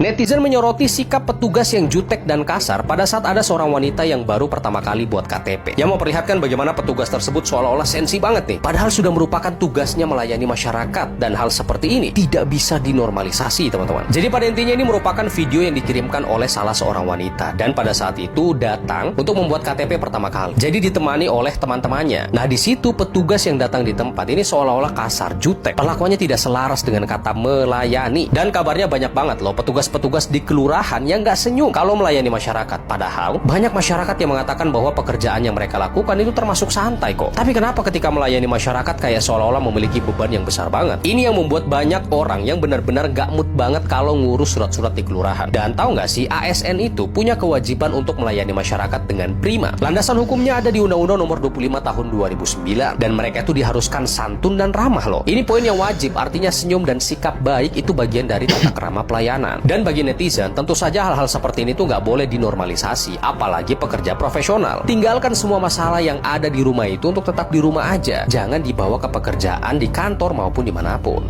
Netizen menyoroti sikap petugas yang jutek dan kasar pada saat ada seorang wanita yang baru pertama kali buat KTP. Yang memperlihatkan bagaimana petugas tersebut seolah-olah sensi banget nih. Padahal sudah merupakan tugasnya melayani masyarakat. Dan hal seperti ini tidak bisa dinormalisasi teman-teman. Jadi pada intinya ini merupakan video yang dikirimkan oleh salah seorang wanita. Dan pada saat itu datang untuk membuat KTP pertama kali. Jadi ditemani oleh teman-temannya. Nah di situ petugas yang datang di tempat ini seolah-olah kasar, jutek. Perlakuannya tidak selaras dengan kata melayani. Dan kabarnya banyak banget loh petugas di kelurahan yang nggak senyum kalau melayani masyarakat. Padahal banyak masyarakat yang mengatakan bahwa pekerjaan yang mereka lakukan itu termasuk santai kok. Tapi kenapa ketika melayani masyarakat kayak seolah-olah memiliki beban yang besar banget? Ini yang membuat banyak orang yang benar-benar nggak mood banget kalau ngurus surat-surat di kelurahan. Dan tahu nggak sih, ASN itu punya kewajiban untuk melayani masyarakat dengan prima. Landasan hukumnya ada di Undang-Undang Nomor 25 Tahun 2009 dan mereka itu diharuskan santun dan ramah loh. Ini poin yang wajib, artinya senyum dan sikap baik itu bagian dari tata krama pelayanan. Dan bagi netizen, tentu saja hal-hal seperti ini tuh nggak boleh dinormalisasi, apalagi pekerja profesional. Tinggalkan semua masalah yang ada di rumah itu untuk tetap di rumah aja. Jangan dibawa ke pekerjaan di kantor maupun dimanapun.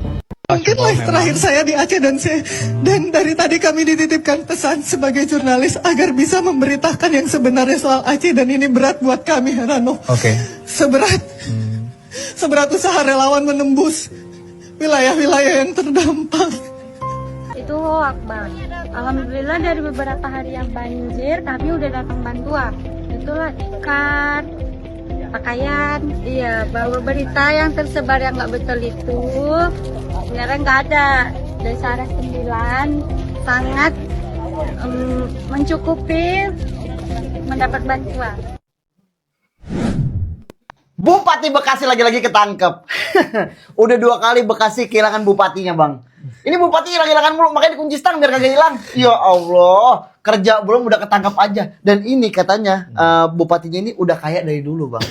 Mungkin live terakhir saya di Aceh dan dari tadi kami dititipkan pesan sebagai jurnalis agar bisa memberitakan yang sebenarnya soal Aceh, dan ini berat buat kami Herano. Seberat usaha relawan menembus wilayah-wilayah yang terdampak. Itu hoak Bang. Alhamdulillah dari beberapa hari yang banjir kami udah datang bantuan. Itulah ikan, pakaian, iya, bahwa berita yang tersebar yang nggak betul itu sebenarnya nggak ada. Desa Arah 9 sangat mencukupi mendapat bantuan. Bupati Bekasi lagi-lagi ketangkep. Udah 2 kali Bekasi kehilangan bupatinya Bang. Ini bupati hilang-hilangan mulu, makanya dikunci stang biar kagak hilang. Ya Allah, kerja belum udah ketangkap aja. Dan ini katanya bupatinya ini udah kaya dari dulu bang.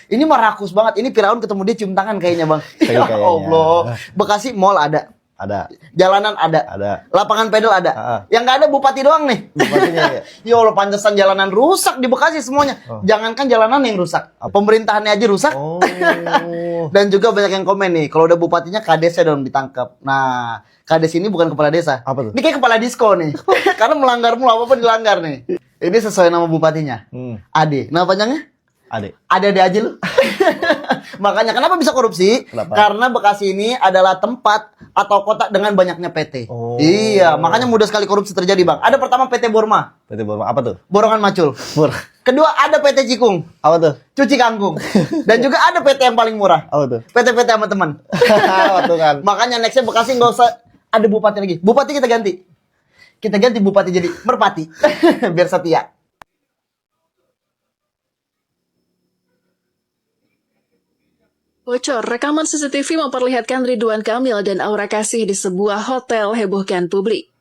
Ini mah rakus banget. Ini Firaun ketemu dia cium tangan kayaknya bang. Ya Allah. Bekasi mall ada. Jalanan ada. Lapangan pedal ada. Yang nggak ada bupati doang nih. Bupatinya ya Allah, pantesan jalanan rusak di Bekasi semuanya. Jangankan jalanan yang rusak, pemerintahannya aja rusak. Dan juga banyak yang komen nih, kalau udah bupatinya kadesnya dong ditangkap. Nah, kades ini bukan kepala desa. Apa tuh? Ini kayak kepala disko nih. Karena melanggar mulu, apa-apa dilanggar nih. Ini sesuai nama bupatinya. Ade. Nama panjangnya? Ade aja lu. Makanya kenapa bisa korupsi? Karena Bekasi ini adalah tempat atau kota dengan banyaknya PT. Iya, makanya mudah sekali korupsi terjadi bang. Ada pertama PT Borma. PT Borma apa tuh? Borongan Macul. Kedua ada PT Cikung. Apa tuh? Cuci kangkung. Dan juga ada PT yang paling murah. Apa tuh? PT sama teman. Betul kan. Makanya nextnya Bekasi nggak usah ada bupati lagi. Bupati kita ganti. Kita ganti bupati jadi Merpati. Biar setia. Bocor, rekaman CCTV memperlihatkan Ridwan Kamil dan Aura Kasih di sebuah hotel hebohkan publik.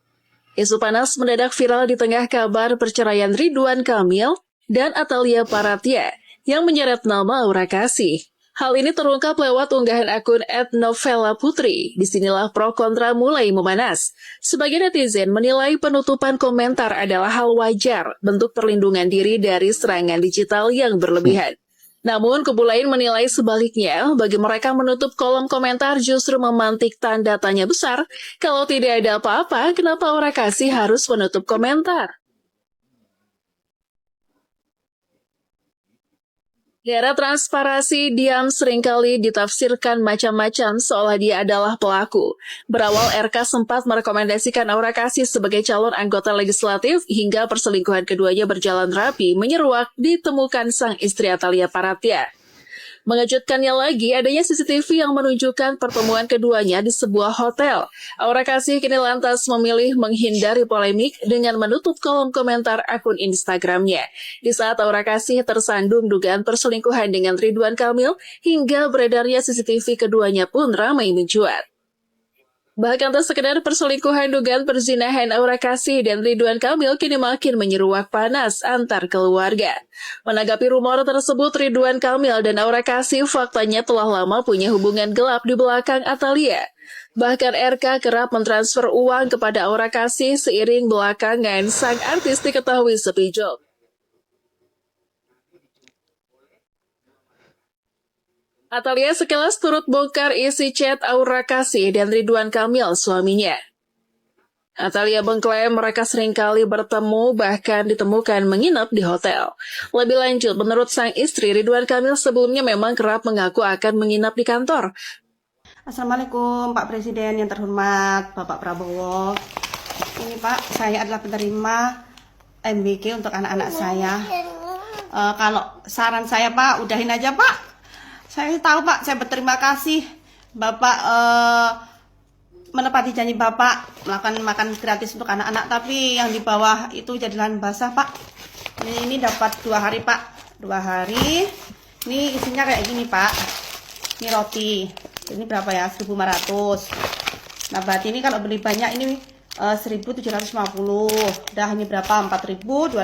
Isu panas mendadak viral di tengah kabar perceraian Ridwan Kamil dan Atalia Paratia yang menyeret nama Aura Kasih. Hal ini terungkap lewat unggahan akun @novella_putri. Disinilah pro kontra mulai memanas. Sebagian netizen menilai penutupan komentar adalah hal wajar, bentuk perlindungan diri dari serangan digital yang berlebihan. Namun, kubu lain menilai sebaliknya, bagi mereka menutup kolom komentar justru memantik tanda tanya besar. Kalau tidak ada apa-apa, kenapa Aura Kasih harus menutup komentar? Di era transparansi, Diam seringkali ditafsirkan macam-macam seolah dia adalah pelaku. Berawal, RK sempat merekomendasikan Aura Kasih sebagai calon anggota legislatif hingga perselingkuhan keduanya berjalan rapi menyeruak ditemukan sang istri Atalia Paratia. Mengejutkannya lagi, adanya CCTV yang menunjukkan pertemuan keduanya di sebuah hotel. Aura Kasih kini lantas memilih menghindari polemik dengan menutup kolom komentar akun Instagramnya. Di saat Aura Kasih tersandung dugaan perselingkuhan dengan Ridwan Kamil, hingga beredarnya CCTV keduanya pun ramai mencuat. Bahkan tak sekedar perselingkuhan, dugaan perzinahan Aura Kasih dan Ridwan Kamil kini makin menyeruak panas antar keluarga. Menanggapi rumor tersebut, Ridwan Kamil dan Aura Kasih faktanya telah lama punya hubungan gelap di belakang Atalia. Bahkan RK kerap mentransfer uang kepada Aura Kasih seiring belakangan sang artis diketahui sepi job. Atalia sekilas turut bongkar isi chat Aura Kasih dan Ridwan Kamil, suaminya. Atalia mengklaim mereka seringkali bertemu bahkan ditemukan menginap di hotel. Lebih lanjut, menurut sang istri, Ridwan Kamil sebelumnya memang kerap mengaku akan menginap di kantor. Assalamualaikum Pak Presiden yang terhormat, Bapak Prabowo. Ini Pak, saya adalah penerima MBK untuk anak-anak saya. Kalau saran saya Pak, udahin aja Pak. Saya tahu Pak, saya berterima kasih Bapak menepati janji Bapak melakukan makan gratis untuk anak-anak, tapi yang di bawah itu jadi lahan basah Pak. Ini dapat 2 hari Pak, 2 hari. Ini isinya kayak gini Pak. Ini roti, ini berapa ya? 1.500. Nah berarti ini kalau beli banyak ini 1.750. Dah ini berapa? 4.250.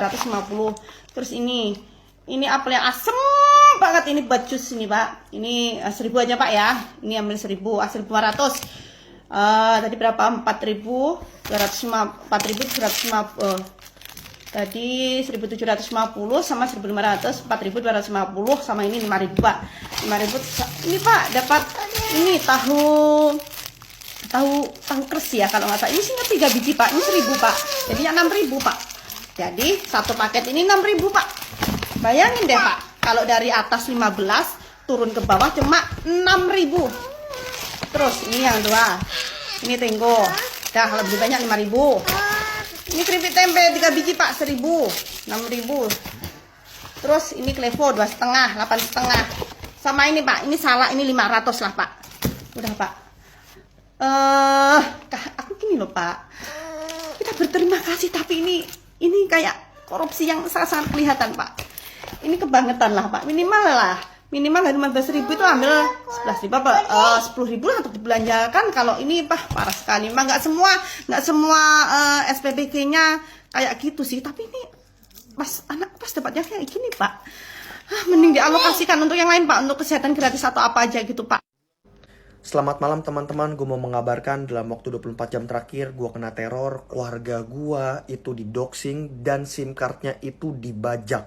Terus ini apel yang asem banget, ini buat jus ini Pak. Ini 1.000 aja Pak ya. Ini ambil 1.000, 1.500. Tadi berapa? 4.750. Tadi 1.750 sama 1.500, 4.250 sama ini 5.000 Pak. 5.000 ini Pak dapat ini tahu kers ya kalau nggak salah. Ini isinya 3 biji Pak. Ini 1.000 Pak. Jadi 6.000 Pak. Jadi satu paket ini 6.000 Pak. Bayangin deh Pak. Kalau dari atas 15 turun ke bawah cuma 6.000. Terus ini yang 2. Ini tenggo. Dah lebih banyak 5.000. Ini keripik tempe 3 biji Pak 1.000. 6.000. Terus ini klevo 2,5, 8,5. Sama ini Pak, ini salah, ini 500 lah Pak. Udah Pak. Aku gini loh Pak. Kita berterima kasih tapi ini kayak korupsi yang sangat kelihatan Pak. Ini kebangetan lah Pak, minimal 15.000 itu ambil 11.000 apa 10.000 lah untuk dibelanjakan. Kalau ini parah sekali. Memang nggak semua SPBG-nya kayak gitu sih. Tapi ini pas dapatnya kayak gini Pak, mending dialokasikan untuk yang lain Pak, untuk kesehatan gratis atau apa aja gitu Pak. Selamat malam teman-teman, gue mau mengabarkan dalam waktu 24 jam terakhir gue kena teror, keluarga gue itu didoxing dan SIM cardnya itu dibajak.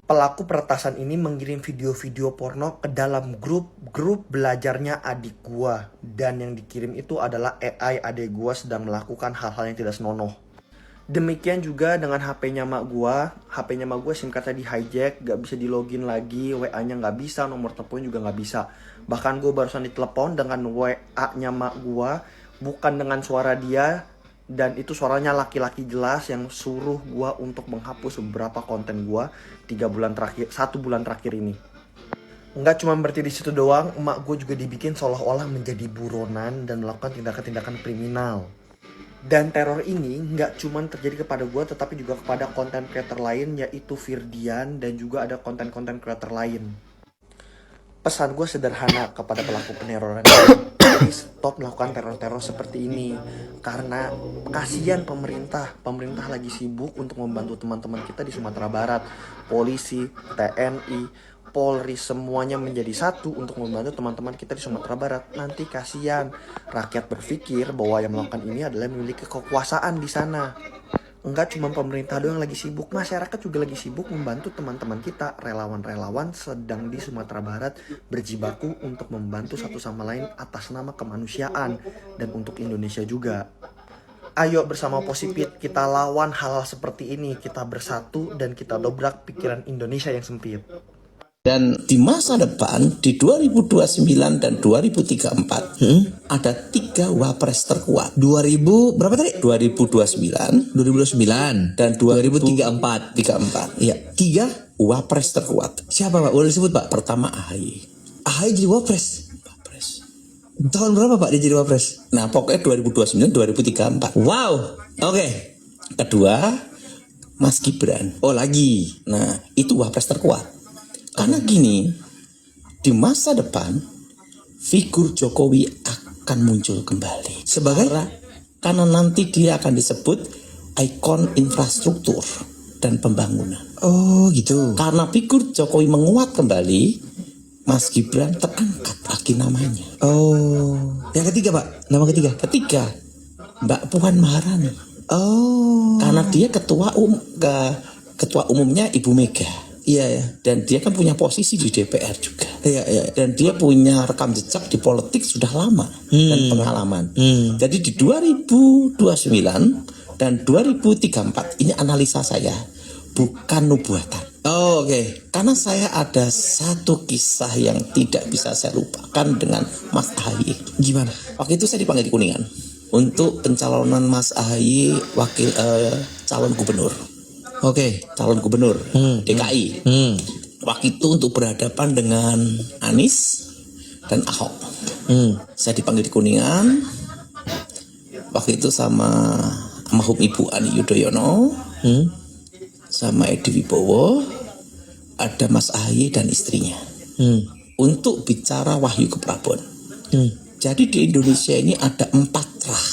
Pelaku peretasan ini mengirim video-video porno ke dalam grup belajarnya adik gue. Dan yang dikirim itu adalah AI adik gue sedang melakukan hal-hal yang tidak senonoh. Demikian juga dengan HP-nya mak gue SIM cardnya di hijack, gak bisa di login lagi, WA-nya gak bisa, nomor teleponnya juga gak bisa. Bahkan gue barusan ditelepon dengan WA-nya mak gue, bukan dengan suara dia, dan itu suaranya laki-laki jelas yang suruh gue untuk menghapus beberapa konten gue 1 bulan terakhir ini. Nggak cuma berarti di situ doang, emak gue juga dibikin seolah-olah menjadi buronan dan melakukan tindakan-tindakan kriminal. Dan teror ini nggak cuma terjadi kepada gue, tetapi juga kepada konten creator lain, yaitu Firdian, dan juga ada konten-konten creator lain. Pesan gue sederhana kepada pelaku peneroran ini, jadi stop melakukan teror-teror seperti ini. Karena kasihan pemerintah lagi sibuk untuk membantu teman-teman kita di Sumatera Barat. Polisi, TNI, Polri, semuanya menjadi satu untuk membantu teman-teman kita di Sumatera Barat. Nanti kasihan rakyat berpikir bahwa yang melakukan ini adalah memiliki kekuasaan di sana. Enggak cuma pemerintah doang lagi sibuk, masyarakat juga lagi sibuk membantu teman-teman kita. Relawan-relawan sedang di Sumatera Barat berjibaku untuk membantu satu sama lain atas nama kemanusiaan dan untuk Indonesia juga. Ayo bersama Posipit kita lawan hal-hal seperti ini. Kita bersatu dan kita dobrak pikiran Indonesia yang sempit. Dan di masa depan, di 2029 dan 2034, ada 3 wapres terkuat. 2000 berapa tadi? 2029 dan 2034. Iya, 3 wapres terkuat. Siapa Pak? Boleh disebut Pak? Pertama AHY. AHY jadi wapres. Tahun berapa Pak dia jadi wapres? Nah, pokoknya 2029 2034. Wow. Oke. Kedua, Mas Gibran. Oh, lagi. Nah, itu wapres terkuat. Karena gini, di masa depan figur Jokowi akan muncul kembali karena nanti dia akan disebut ikon infrastruktur dan pembangunan. Oh gitu. Karena figur Jokowi menguat kembali, Mas Gibran terangkat lagi namanya. Oh. Yang ketiga Pak, nama ketiga? Ketiga, Mbak Puan Maharani. Oh. Karena dia ketua umumnya Ibu Mega. Iya ya, dan dia kan punya posisi di DPR juga. Iya. Dan dia punya rekam jejak di politik sudah lama dan pengalaman. Jadi di 2029 dan 2034 ini analisa saya, bukan nubuatan. Oh, oke. Karena saya ada satu kisah yang tidak bisa saya lupakan dengan Mas AHY. Gimana? Waktu itu saya dipanggil di Kuningan untuk pencalonan Mas AHY calon gubernur. Oke, calon gubernur DKI. Waktu itu untuk berhadapan dengan Anies dan Ahok. Saya dipanggil di Kuningan. Waktu itu sama almarhum Ibu Ani Yudhoyono, sama Edi Wibowo, ada Mas AHY dan istrinya. Untuk bicara Wahyu Keprabon. Jadi di Indonesia ini ada 4 trah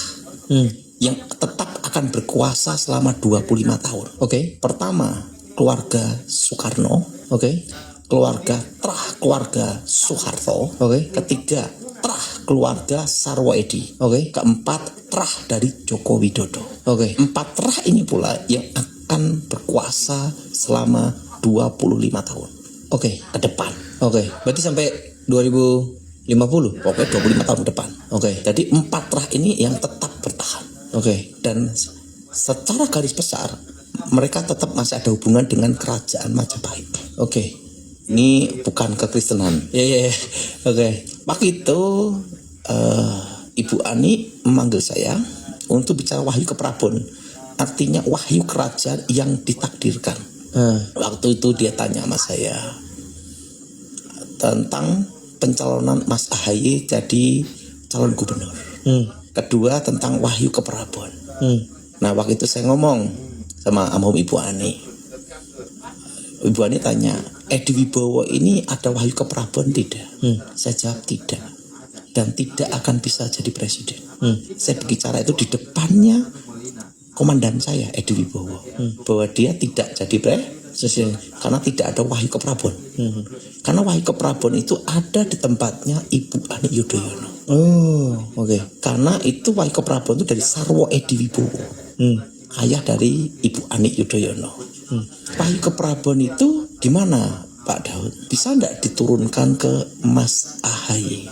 yang tetap akan berkuasa selama 25 tahun. Oke. Pertama, keluarga Soekarno. Oke. Keluarga Soeharto. Oke. Ketiga, trah keluarga Sarwo Edi. Oke. Keempat, trah dari Joko Widodo. Oke. 4 trah ini pula yang akan berkuasa selama 25 tahun. Oke, ke depan. Oke. Berarti sampai 2050. Pokoknya 25 tahun ke depan. Oke. Jadi 4 trah ini yang tetap bertahan. Oke, dan secara garis besar mereka tetap masih ada hubungan dengan kerajaan Majapahit. Oke, ini bukan kekristenan. Iya. Oke, waktu itu Ibu Ani memanggil saya untuk bicara Wahyu Keprabon, artinya wahyu kerajaan yang ditakdirkan. Waktu itu dia tanya sama saya tentang pencalonan Mas AHY jadi calon gubernur. Kedua tentang Wahyu Keprabon. Nah waktu itu saya ngomong sama almarhum Ibu Ani. Ibu Ani tanya, Edi Wibowo ini ada Wahyu Keprabon tidak? Saya jawab tidak. Dan tidak akan bisa jadi presiden. Saya bicara itu di depannya komandan saya Edi Wibowo bahwa dia tidak jadi presiden karena tidak ada Wahyu Keprabon. Karena Wahyu Keprabon itu ada di tempatnya Ibu Ani Yudhoyono. Karena itu Wahyu Keprabon itu dari Sarwo Edi Wibowo, ayah dari Ibu Ani Yudhoyono. Wahyu Keprabon itu di mana Pak Daud? Bisa enggak diturunkan ke Mas Ahaye?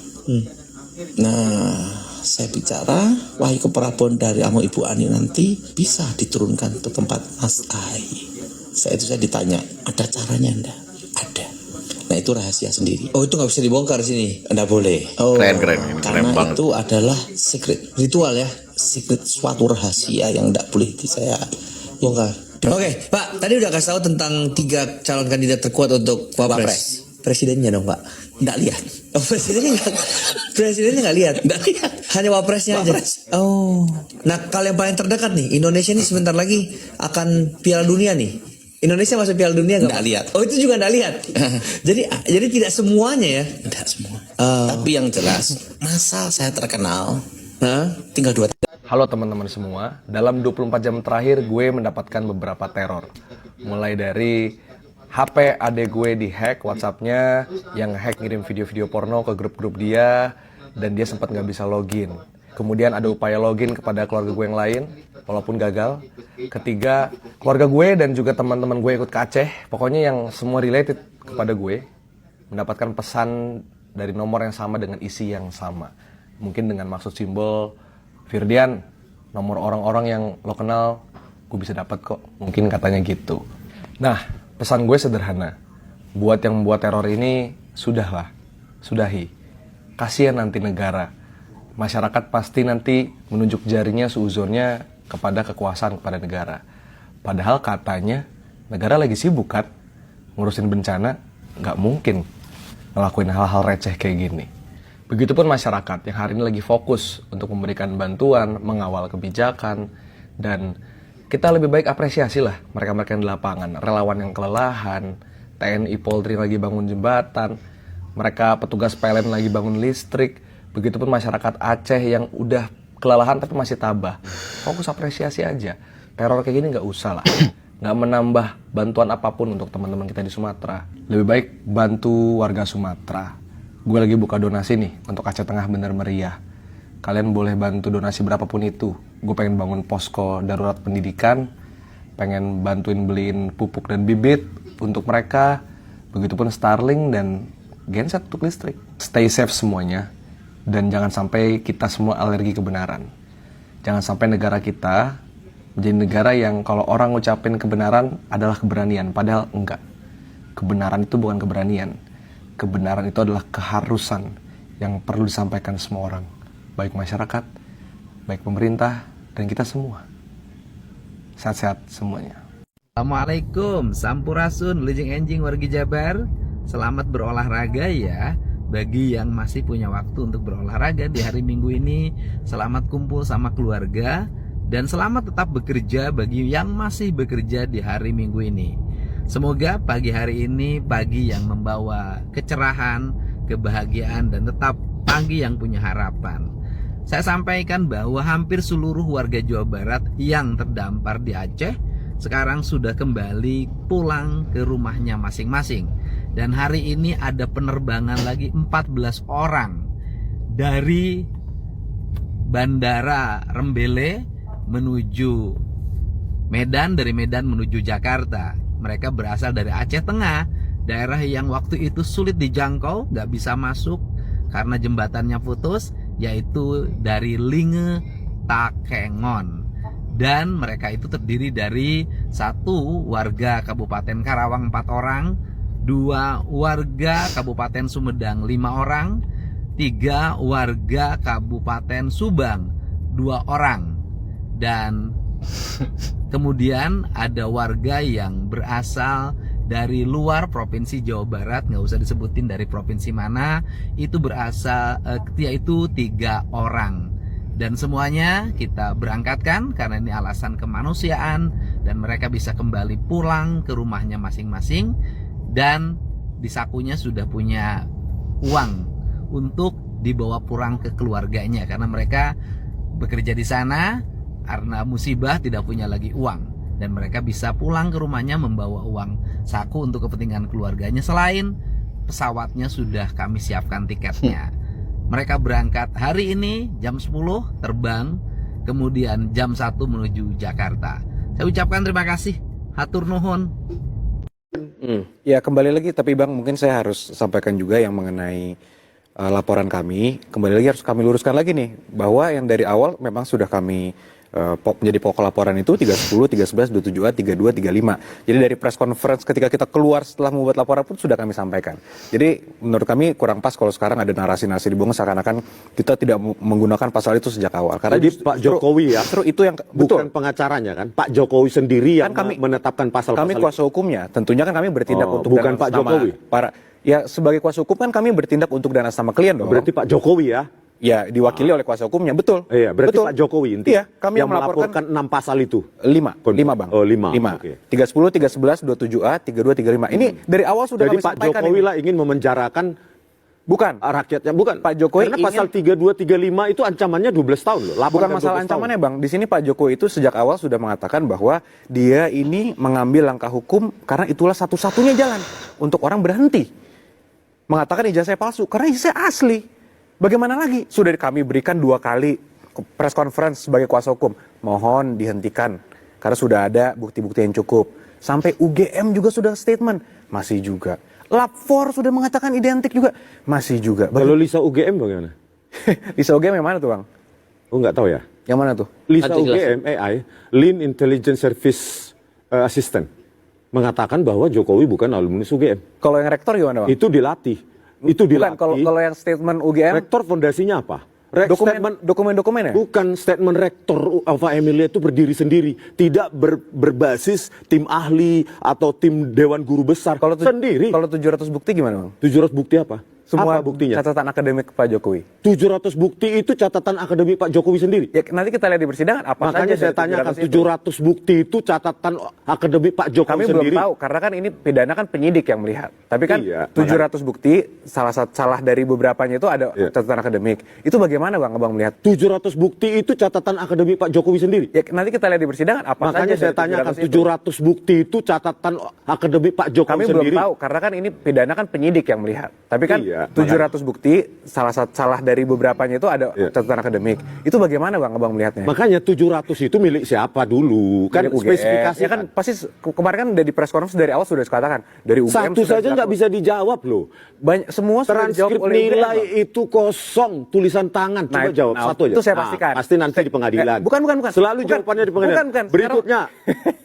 Nah, saya bicara Wahyu Keprabon dari Ibu Ani nanti bisa diturunkan ke tempat Mas Ahaye. Saya ditanya, ada caranya enggak? Ada. Nah, itu rahasia sendiri. Oh, itu nggak bisa dibongkar sini? Enggak boleh. Oh, keren. Karena itu adalah secret ritual ya, secret suatu rahasia yang enggak boleh saya bongkar. Oke, Pak, tadi udah kasih tahu tentang 3 calon kandidat terkuat untuk Wapres. Presidennya dong, Pak. Enggak lihat. Oh, presidennya enggak lihat. Enggak lihat. Hanya Wapresnya aja. Oh. Nah, kalau yang paling terdekat nih, Indonesia nih sebentar lagi akan Piala Dunia nih. Indonesia masuk Piala Dunia enggak lihat. Oh, itu juga enggak lihat. jadi tidak semuanya ya. Tidak semua. Tapi yang jelas, masa saya terkenal tinggal 2 tahun. Halo teman-teman semua, dalam 24 jam terakhir gue mendapatkan beberapa teror. Mulai dari HP adek gue dihack WhatsApp-nya, yang hack ngirim video-video porno ke grup-grup dia, dan dia sempat nggak bisa login. Kemudian ada upaya login kepada keluarga gue yang lain, walaupun gagal. Ketiga, keluarga gue dan juga teman-teman gue ikut ke Aceh, pokoknya yang semua related kepada gue, mendapatkan pesan dari nomor yang sama dengan isi yang sama. Mungkin dengan maksud simbol, Firdian, nomor orang-orang yang lo kenal, gue bisa dapat kok. Mungkin katanya gitu. Nah, pesan gue sederhana. Buat yang membuat teror ini, sudahlah. Sudahi. Kasihan nanti negara. Masyarakat pasti nanti menunjuk jarinya seuzurnya kepada kekuasaan, kepada negara. Padahal katanya, negara lagi sibuk kan? Ngurusin bencana, nggak mungkin ngelakuin hal-hal receh kayak gini. Begitupun masyarakat yang hari ini lagi fokus untuk memberikan bantuan, mengawal kebijakan, dan kita lebih baik apresiasilah mereka-mereka yang di lapangan, relawan yang kelelahan, TNI Polri lagi bangun jembatan, mereka petugas PLN lagi bangun listrik, begitupun masyarakat Aceh yang udah kelelahan tapi masih tabah. Fokus apresiasi aja, teror kayak gini nggak usah lah, nggak menambah bantuan apapun untuk teman-teman kita di Sumatera. Lebih baik bantu warga Sumatera. Gue lagi buka donasi nih untuk Aceh Tengah Bener Meriah. Kalian boleh bantu donasi berapapun itu. Gue pengen bangun posko darurat pendidikan, pengen bantuin beliin pupuk dan bibit untuk mereka, begitupun Starlink dan genset untuk listrik. Stay safe semuanya, dan jangan sampai kita semua alergi kebenaran. Jangan sampai negara kita menjadi negara yang kalau orang ngucapin kebenaran adalah keberanian, padahal enggak. Kebenaran itu bukan keberanian. Kebenaran itu adalah keharusan yang perlu disampaikan semua orang, baik masyarakat, baik pemerintah, dan kita semua. Sehat-sehat semuanya. Assalamualaikum, Sampurasun, Lujeng Enjing wargi Jabar. Selamat berolahraga ya. Bagi yang masih punya waktu untuk berolahraga di hari Minggu ini, selamat kumpul sama keluarga. Dan selamat tetap bekerja bagi yang masih bekerja di hari Minggu ini. Semoga pagi hari ini pagi yang membawa kecerahan, kebahagiaan, dan tetap pagi yang punya harapan. Saya sampaikan bahwa hampir seluruh warga Jawa Barat yang terdampar di Aceh sekarang sudah kembali pulang ke rumahnya masing-masing. Dan hari ini ada penerbangan lagi 14 orang dari Bandara Rembele menuju Medan, dari Medan menuju Jakarta. Mereka berasal dari Aceh Tengah, daerah yang waktu itu sulit dijangkau, nggak bisa masuk karena jembatannya putus, yaitu dari Linge Takengon. Dan mereka itu terdiri dari 1 warga Kabupaten Karawang 4 orang, 2 warga Kabupaten Sumedang 5 orang, 3 warga Kabupaten Subang 2 orang, dan kemudian ada warga yang berasal dari luar Provinsi Jawa Barat, nggak usah disebutin dari provinsi mana, itu berasal, yaitu 3 orang. Dan semuanya kita berangkatkan karena ini alasan kemanusiaan, dan mereka bisa kembali pulang ke rumahnya masing-masing, dan di sakunya sudah punya uang untuk dibawa pulang ke keluarganya karena mereka bekerja di sana, karena musibah tidak punya lagi uang. Dan mereka bisa pulang ke rumahnya membawa uang saku untuk kepentingan keluarganya. Selain pesawatnya sudah kami siapkan tiketnya. Mereka berangkat hari ini jam 10 terbang, kemudian jam 1 menuju Jakarta. Saya ucapkan terima kasih, hatur nuhun. Ya kembali lagi, tapi Bang mungkin saya harus sampaikan juga yang mengenai laporan kami. Kembali lagi harus kami luruskan lagi nih, bahwa yang dari awal memang sudah kami menjadi pokok laporan itu 310, 311, 27A, 32, 35. Jadi dari press conference ketika kita keluar setelah membuat laporan pun sudah kami sampaikan. Jadi menurut kami kurang pas kalau sekarang ada narasi-narasi dibuang seakan-akan kita tidak menggunakan pasal itu sejak awal. Karena jadi Pak Jokowi ya, justru itu yang bukan pengacaranya kan, Pak Jokowi sendiri yang kan kami menetapkan pasal-pasal. Kami kuasa hukumnya, tentunya kan kami bertindak untuk bukan Pak Jokowi. Ya sebagai kuasa hukum kan kami bertindak untuk dana sama klien dong. Berarti Pak Jokowi ya? Ya diwakili oleh kuasa hukumnya, betul. Iya, berarti betul. Pak Jokowi intinya. Iya, kami yang melaporkan 6 pasal itu. 5 Bang. Oh 5. 5. Okay. 310, 311, 27A, 32, 35. Ini dari awal sudah jadi kami Pak sampaikan. Jokowi lah ingin memenjarakan bukan rakyatnya, bukan Pak Jokowi. Karena pasal 32, 35 itu ancamannya 12 tahun loh. Bukan masalah ancamannya Bang. Di sini Pak Jokowi itu sejak awal sudah mengatakan bahwa dia ini mengambil langkah hukum karena itulah satu-satunya jalan untuk orang berhenti mengatakan ijazah palsu karena ijazah asli. Bagaimana lagi? Sudah kami berikan 2 kali press conference sebagai kuasa hukum. Mohon dihentikan karena sudah ada bukti-bukti yang cukup. Sampai UGM juga sudah statement, masih juga. Lab4 sudah mengatakan identik juga, masih juga. Kalau Lisa UGM bagaimana? Lisa UGM yang mana tuh Bang? Oh nggak tahu ya. Yang mana tuh? Lisa UGM AI, Lean Intelligence Service Assistant, mengatakan bahwa Jokowi bukan alumnus UGM. Kalau yang rektor gimana Bang? Itu dilatih. Itu dilatih. Kalau yang statement UGM, rektor fondasinya apa? Dokumen-dokumennya? Bukan statement rektor Alfa Emilia itu berdiri sendiri, tidak berbasis tim ahli atau tim dewan guru besar. Sendiri. Kalau 700 bukti gimana Bang? 700 bukti apa? Semua apa buktinya? Catatan akademik Pak Jokowi. 700 bukti itu catatan akademik Pak Jokowi sendiri. Ya, nanti kita lihat di persidangan apa makanya saja. Saya tanyakan 700 bukti itu catatan akademik Pak Jokowi kami sendiri. Kami belum tahu karena kan ini pidana kan penyidik yang melihat. Tapi kan 700 bukti salah dari beberapanya itu ada catatan akademik. Itu bagaimana Bang Abang melihat? 700 bukti itu catatan akademik Pak Jokowi sendiri. Ya, nanti kita lihat di persidangan apa makanya saja. Makanya saya tanyakan 700 bukti itu catatan akademik Pak Jokowi sendiri. Kami belum tahu karena kan ini pidana kan penyidik yang melihat. Tapi kan 700 bukti salah dari beberapanya itu ada catatan akademik. Itu bagaimana Bang Abang melihatnya? Makanya 700 itu milik siapa dulu? Kan spesifikasi ya kan pasti kemarin kan dari press conference dari awal sudah dikatakan dari UGM satu saja nggak bisa dijawab loh. Banyak semua sudah dijawab oleh nilai UGM, itu kosong, tulisan tangan. Coba jawab satu aja. Itu saya pastikan. Pasti nanti di pengadilan. Bukan. Selalu jawabannya di pengadilan. Bukan.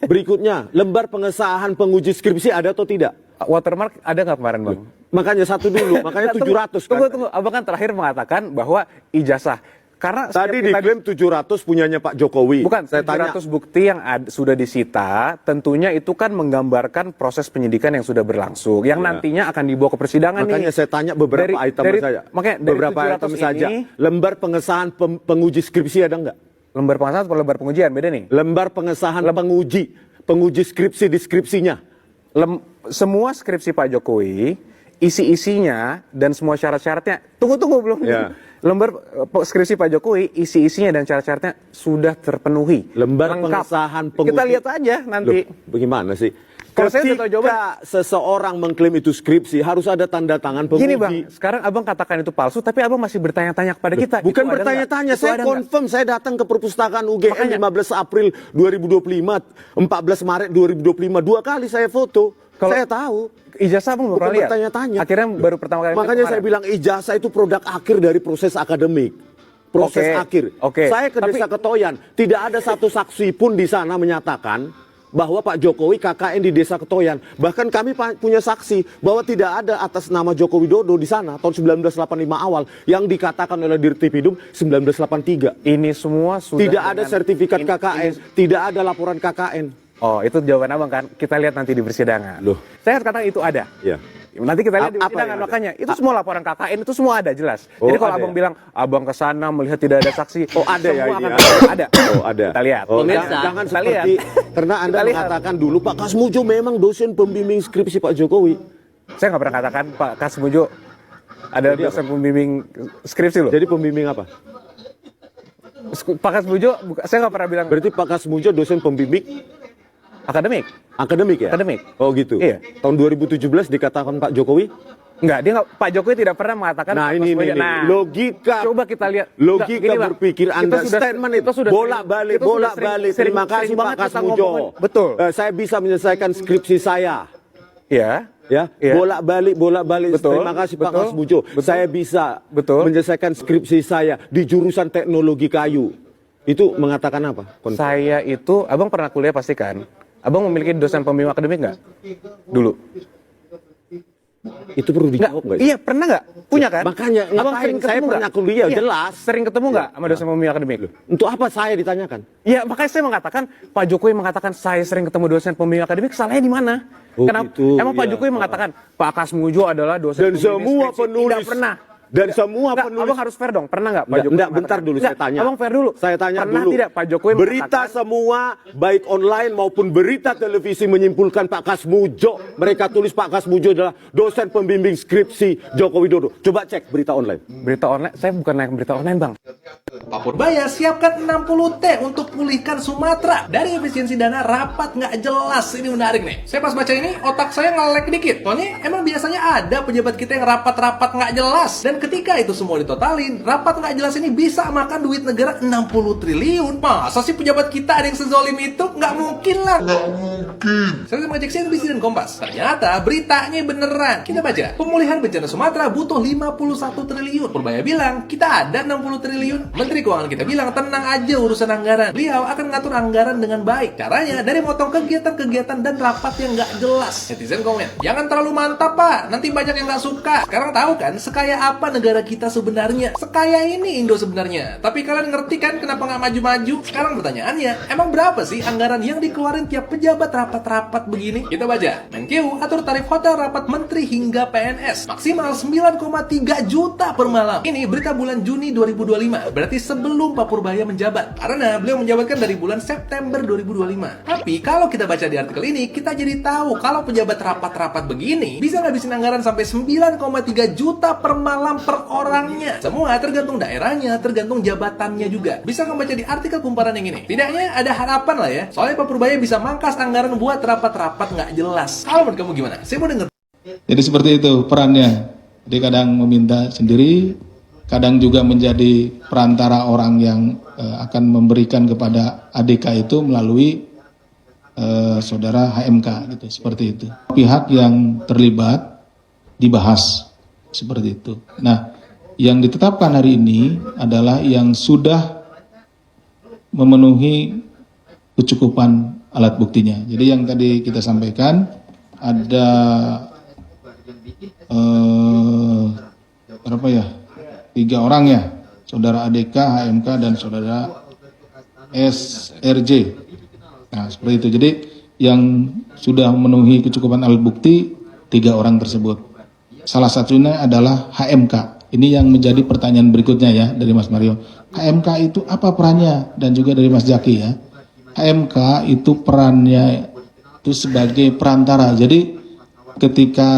Berikutnya, lembar pengesahan penguji skripsi ada atau tidak? Watermark ada nggak kemarin Bang? Makanya satu dulu, makanya 700 kan. Tunggu, Abang kan terakhir mengatakan bahwa ijazah. Karena tadi diklaim 700 punyanya Pak Jokowi. Bukan, saya 700 bukti yang sudah disita, tentunya itu kan menggambarkan proses penyidikan yang sudah berlangsung. Yang nantinya akan dibawa ke persidangan nih. Makanya saya tanya beberapa item saja. Makanya beberapa item saja. Lembar pengesahan penguji skripsi ada nggak? Lembar pengesahan atau lembar pengujian? Beda nih. Lembar pengesahan penguji skripsi deskripsinya. Semua skripsi Pak Jokowi, isi-isinya dan semua syarat-syaratnya, tunggu belum. Lembar skripsi Pak Jokowi, isi-isinya dan syarat-syaratnya sudah terpenuhi. Lembar pengesahan penguji. Kita lihat aja nanti. Loh, bagaimana sih? Ketika seseorang mengklaim itu skripsi, harus ada tanda tangan penguji. Gini Bang, sekarang Abang katakan itu palsu, tapi Abang masih bertanya-tanya kepada kita. Bukan bertanya-tanya, saya confirm, saya datang ke perpustakaan UGM 15 April 2025, 14 Maret 2025, 2 kali saya foto. Saya tahu. Ijazah Abang belum pernah lihat? Bertanya-tanya. Akhirnya baru pertama kali. Makanya saya bilang ijazah itu produk akhir dari proses akademik. Proses akhir. Saya ke Desa Ketoyan, tidak ada satu saksi pun di sana menyatakan bahwa Pak Jokowi KKN di Desa Ketoyan. Bahkan kami punya saksi bahwa tidak ada atas nama Joko Widodo di sana tahun 1985 awal yang dikatakan oleh Dirtipidum 1983. Ini semua sudah tidak ada sertifikat KKN, tidak ada laporan KKN. Oh, itu jawaban Abang kan? Kita lihat nanti di persidangan. Loh. Saya katakan itu ada. Iya. Nanti kita lihat di persidangan, makanya itu semua laporan KKN itu semua ada jelas. Jadi kalau Abang bilang Abang ke sana melihat tidak ada saksi, ada ya ini ya. Ada. Oh, ada. Kita lihat. Jangan seperti karena Anda mengatakan dulu Pak Kasmujo memang dosen pembimbing skripsi Pak Jokowi. Saya nggak pernah katakan Pak Kasmujo ada dosen pembimbing skripsi loh. Jadi pembimbing apa? Pak Kasmujo, saya nggak pernah bilang. Berarti Pak Kasmujo dosen pembimbing Akademik. Akademik ya? Akademik. Oh gitu. Iya. Tahun 2017 dikatakan Pak Jokowi? Enggak, dia nggak. Pak Jokowi tidak pernah mengatakan. Nah ini Nah, logika. coba kita lihat. Logika Gini, Bang. berpikir Anda Kita statement itu sudah bolak-balik. Terima kasih Pak Kasmujo. Betul. Saya bisa menyelesaikan skripsi saya. Ya. Ya, bolak-balik. Betul. Terima kasih Pak Betul. Kasmujo. Betul. Saya bisa Betul. menyelesaikan skripsi saya di jurusan teknologi kayu. Itu mengatakan apa? Saya itu, abang pernah kuliah pasti kan? Abang memiliki dosen pembimbing akademik nggak? Dulu. Itu perlu dijawab nggak? Iya, pernah nggak? Punya kan? Makanya, abang ngapain? sering Saya ketemu pernah nggak? kuliah, Iya, jelas. Sering ketemu nggak sama dosen pembimbing akademik? Untuk apa saya ditanyakan? Iya, makanya saya mengatakan Pak Jokowi mengatakan saya sering ketemu dosen pembimbing akademik, salahnya di mana? Oh, Kenapa? gitu, Emang Pak iya. Jokowi mengatakan Pak Kasmujo adalah dosen Dan pembimbing semua skripsi. penulis Tidak pernah. Dan semua Nggak, penulis. abang harus fair dong. Pernah nggak Pak Jokowi? Enggak, mengatakan? bentar dulu Nggak, saya tanya. Abang fair dulu. Saya tanya pernah dulu. tidak Pak Jokowi berita mengatakan, semua baik online maupun berita televisi menyimpulkan Pak Kasmujo, mereka tulis Pak Kasmujo adalah dosen pembimbing skripsi Joko Widodo. Coba cek berita online. Berita online, saya bukan naik berita online, Bang. Pak Purbaya siapkan 60T untuk pulihkan Sumatera. Dari efisiensi dana rapat nggak jelas. Ini menarik nih. Saya pas baca ini, otak saya nge-lag dikit. Soalnya emang biasanya ada pejabat kita yang rapat-rapat nggak jelas. Dan ketika itu semua ditotalin, rapat nggak jelas ini bisa makan duit negara 60 triliun. Masa sih pejabat kita ada yang sezolim itu? Nggak mungkin lah. Nggak mungkin. Saya mengecek CNBC dan Kompas. Ternyata beritanya beneran. Kita baca. Pemulihan bencana Sumatera butuh 51 triliun. Purbaya bilang, kita ada 60 triliun. Menteri Keuangan kita bilang, tenang aja urusan anggaran. Beliau akan mengatur anggaran dengan baik. Caranya dari motong kegiatan-kegiatan dan rapat yang nggak jelas. Netizen komen, jangan terlalu mantap Pak, nanti banyak yang nggak suka. Sekarang tahu kan sekaya apa negara kita sebenarnya? Sekaya ini Indo sebenarnya. Tapi kalian ngerti kan kenapa nggak maju-maju? Sekarang pertanyaannya, emang berapa sih anggaran yang dikeluarin tiap pejabat rapat-rapat begini? Kita baca, Menkeu atur tarif hotel rapat menteri hingga PNS maksimal 9,3 juta per malam. Ini berita bulan Juni 2025, berarti sebelum Pak Purbaya menjabat. Karena beliau menjabatkan dari bulan September 2025. Tapi kalau kita baca di artikel ini, kita jadi tahu kalau pejabat rapat-rapat begini bisa ngabisin anggaran sampai 9,3 juta per malam per orangnya. Semua tergantung daerahnya, tergantung jabatannya juga. Bisa kamu baca di artikel kumparan yang ini. Tidaknya ada harapan lah ya. Soalnya Pak Purbaya bisa mangkas anggaran buat rapat-rapat nggak jelas. Kalau menurut kamu gimana? Saya mau denger. Jadi seperti itu perannya. Dia kadang meminta sendiri, kadang juga menjadi perantara orang yang akan memberikan kepada ADK itu melalui saudara HMK gitu, seperti itu. Pihak yang terlibat dibahas seperti itu. Nah, yang ditetapkan hari ini adalah yang sudah memenuhi kecukupan alat buktinya. Jadi yang tadi kita sampaikan ada berapa ya? 3 orang ya, saudara ADK, HMK, dan saudara SRJ. Nah, seperti itu. Jadi yang sudah memenuhi kecukupan alat bukti 3 orang tersebut. Salah satunya adalah HMK. Ini yang menjadi pertanyaan berikutnya ya dari Mas Mario. HMK itu apa perannya? Dan juga dari Mas Jaki ya. HMK itu perannya itu sebagai perantara. Jadi ketika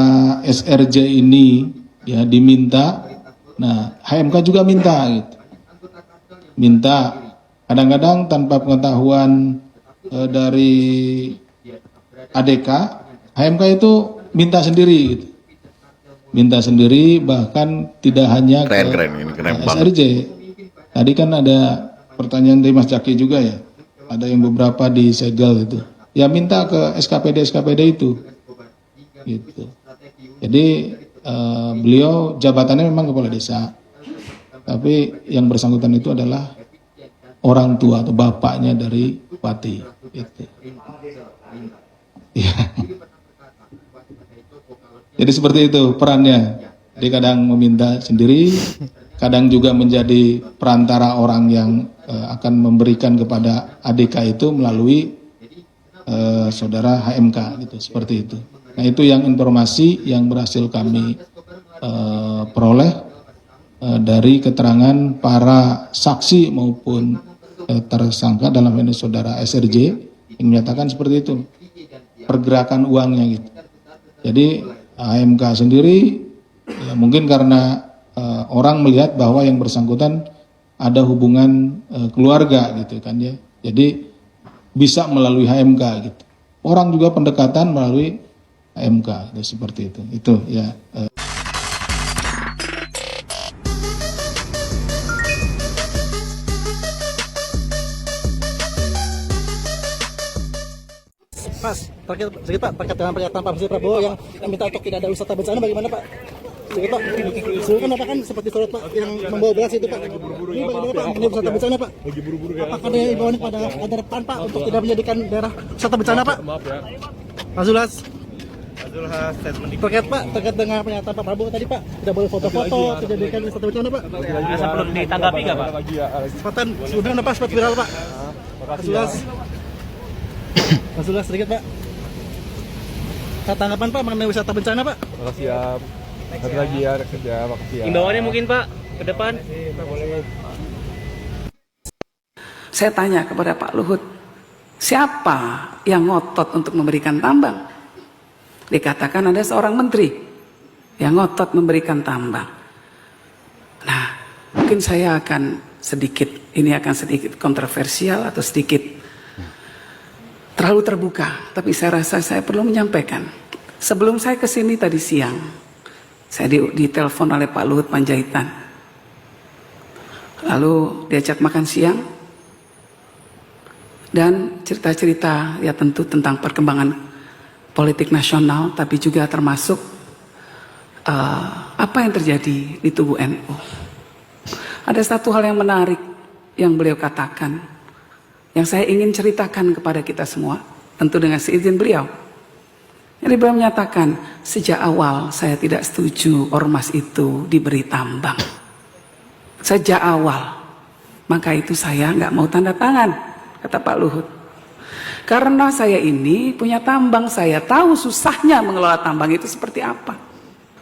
SRJ ini ya diminta, nah HMK juga minta gitu. Minta kadang-kadang tanpa pengetahuan dari ADK, HMK itu minta sendiri gitu. Minta sendiri, bahkan tidak hanya ke SRJ. Tadi kan ada pertanyaan dari Mas Jaki juga ya, ada yang beberapa disegel itu, ya minta ke SKPD itu gitu. Jadi beliau jabatannya memang kepala desa, tapi yang bersangkutan itu adalah orang tua atau bapaknya dari bupati gitu. Ya. Jadi seperti itu perannya. Dia kadang meminta sendiri, kadang juga menjadi perantara orang yang akan memberikan kepada ADK itu melalui saudara HMK gitu, seperti itu. Nah, itu yang informasi yang berhasil kami peroleh dari keterangan para saksi maupun tersangka, dalam ini saudara SRJ, yang menyatakan seperti itu pergerakan uangnya gitu. Jadi HMK sendiri ya mungkin karena orang melihat bahwa yang bersangkutan ada hubungan keluarga gitu kan ya. Jadi bisa melalui HMK gitu. Orang juga pendekatan melalui HMK gitu, seperti itu. Itu ya. Mas, sedikit Pak, terkait dengan pernyataan Pak Presiden Prabowo yang minta untuk tidak ada wisata bencana, bagaimana Pak? Sedikit Pak, kan Bapak kan seperti surat Pak yang membawa beras itu Pak. Ini bagaimana Pak mengenai wisata bencana Pak? Apakah ada imbauan pada depan Pak untuk tidak menjadikan daerah wisata bencana Pak? Maaf ya. Mas Zulhas, terkait dengan pernyataan Pak Prabowo tadi Pak, tidak boleh foto-foto, tidak dijadikan wisata bencana Pak. Perlu ditanggapi nggak Pak? Kesempatan sudah Pak, sempat viral Pak. Mas Zulhas sedikit Pak. Tanggapan Pak mengenai wisata bencana Pak? Makasih ya. Satu lagi ya, kerja. Makasih ya. Imbauannya mungkin Pak ke depan. Saya tanya kepada Pak Luhut, siapa yang ngotot untuk memberikan tambang? Dikatakan ada seorang menteri yang ngotot memberikan tambang. Nah, mungkin saya akan ini akan sedikit kontroversial atau sedikit terlalu terbuka, tapi saya rasa saya perlu menyampaikan. Sebelum saya kesini tadi siang, saya ditelepon oleh Pak Luhut Panjaitan. Lalu diajak makan siang dan cerita-cerita ya tentu tentang perkembangan politik nasional, tapi juga termasuk apa yang terjadi di tubuh NU. Ada satu hal yang menarik yang beliau katakan, yang saya ingin ceritakan kepada kita semua, tentu dengan seizin beliau. Jadi beliau menyatakan, sejak awal saya tidak setuju ormas itu diberi tambang. Sejak awal, maka itu saya nggak mau tanda tangan, kata Pak Luhut. Karena saya ini punya tambang, saya tahu susahnya mengelola tambang itu seperti apa.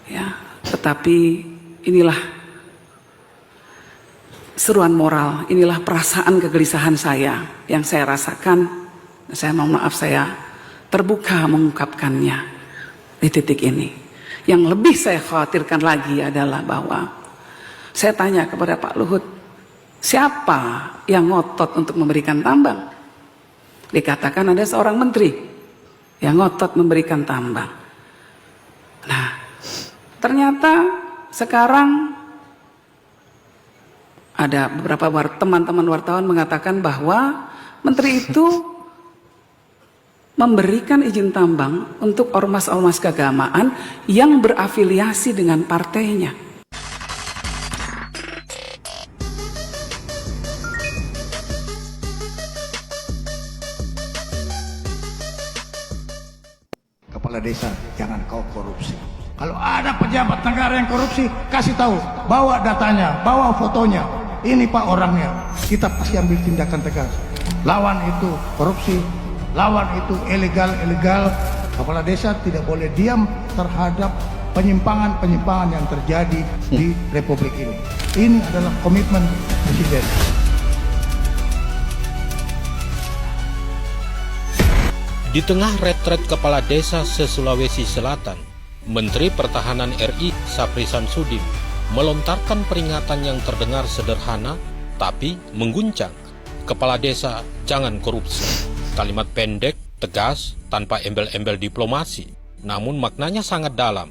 Ya, tetapi inilah seruan moral, inilah perasaan kegelisahan saya yang saya rasakan. Saya mohon maaf, saya terbuka mengungkapkannya di titik ini. Yang lebih saya khawatirkan lagi adalah bahwa saya tanya kepada Pak Luhut, siapa yang ngotot untuk memberikan tambang? Dikatakan ada seorang menteri yang ngotot memberikan tambang. Nah, ternyata sekarang ada beberapa teman-teman wartawan mengatakan bahwa menteri itu memberikan izin tambang untuk ormas-ormas keagamaan yang berafiliasi dengan partainya. Kepala desa, jangan kau korupsi. Kalau ada pejabat negara yang korupsi, kasih tahu, bawa datanya, bawa fotonya. Ini Pak orangnya, kita pasti ambil tindakan tegas. Lawan itu korupsi, lawan itu ilegal. Kepala desa tidak boleh diam terhadap penyimpangan-penyimpangan yang terjadi di Republik ini. Ini adalah komitmen Presiden. Di tengah retret kepala desa se-Sulawesi Selatan, Menteri Pertahanan RI Sapri Samsudin melontarkan peringatan yang terdengar sederhana tapi mengguncang. Kepala desa jangan korupsi. Kalimat pendek, tegas, tanpa embel-embel diplomasi, namun maknanya sangat dalam.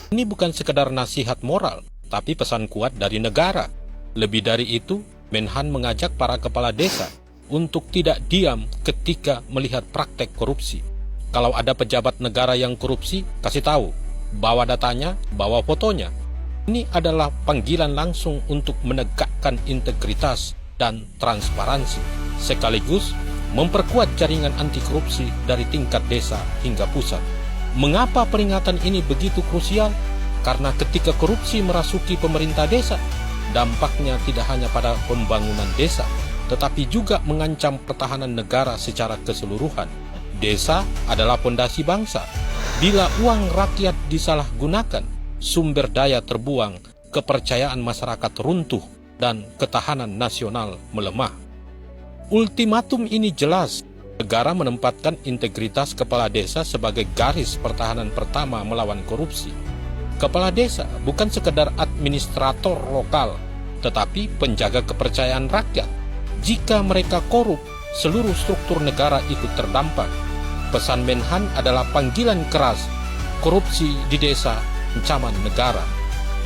Ini bukan sekedar nasihat moral, tapi pesan kuat dari negara. Lebih dari itu, Menhan mengajak para kepala desa untuk tidak diam ketika melihat praktek korupsi. Kalau ada pejabat negara yang korupsi, kasih tahu, bawa datanya, bawa fotonya. Ini adalah panggilan langsung untuk menegakkan integritas dan transparansi, sekaligus memperkuat jaringan anti korupsi dari tingkat desa hingga pusat. Mengapa peringatan ini begitu krusial? Karena ketika korupsi merasuki pemerintah desa, dampaknya tidak hanya pada pembangunan desa, tetapi juga mengancam pertahanan negara secara keseluruhan. Desa adalah fondasi bangsa. Bila uang rakyat disalahgunakan, sumber daya terbuang, kepercayaan masyarakat runtuh, dan ketahanan nasional melemah. Ultimatum ini jelas, negara menempatkan integritas kepala desa sebagai garis pertahanan pertama melawan korupsi. Kepala desa bukan sekedar administrator lokal, tetapi penjaga kepercayaan rakyat. Jika mereka korup, seluruh struktur negara ikut terdampak. Pesan Menhan adalah panggilan keras. Korupsi di desa, ancaman negara.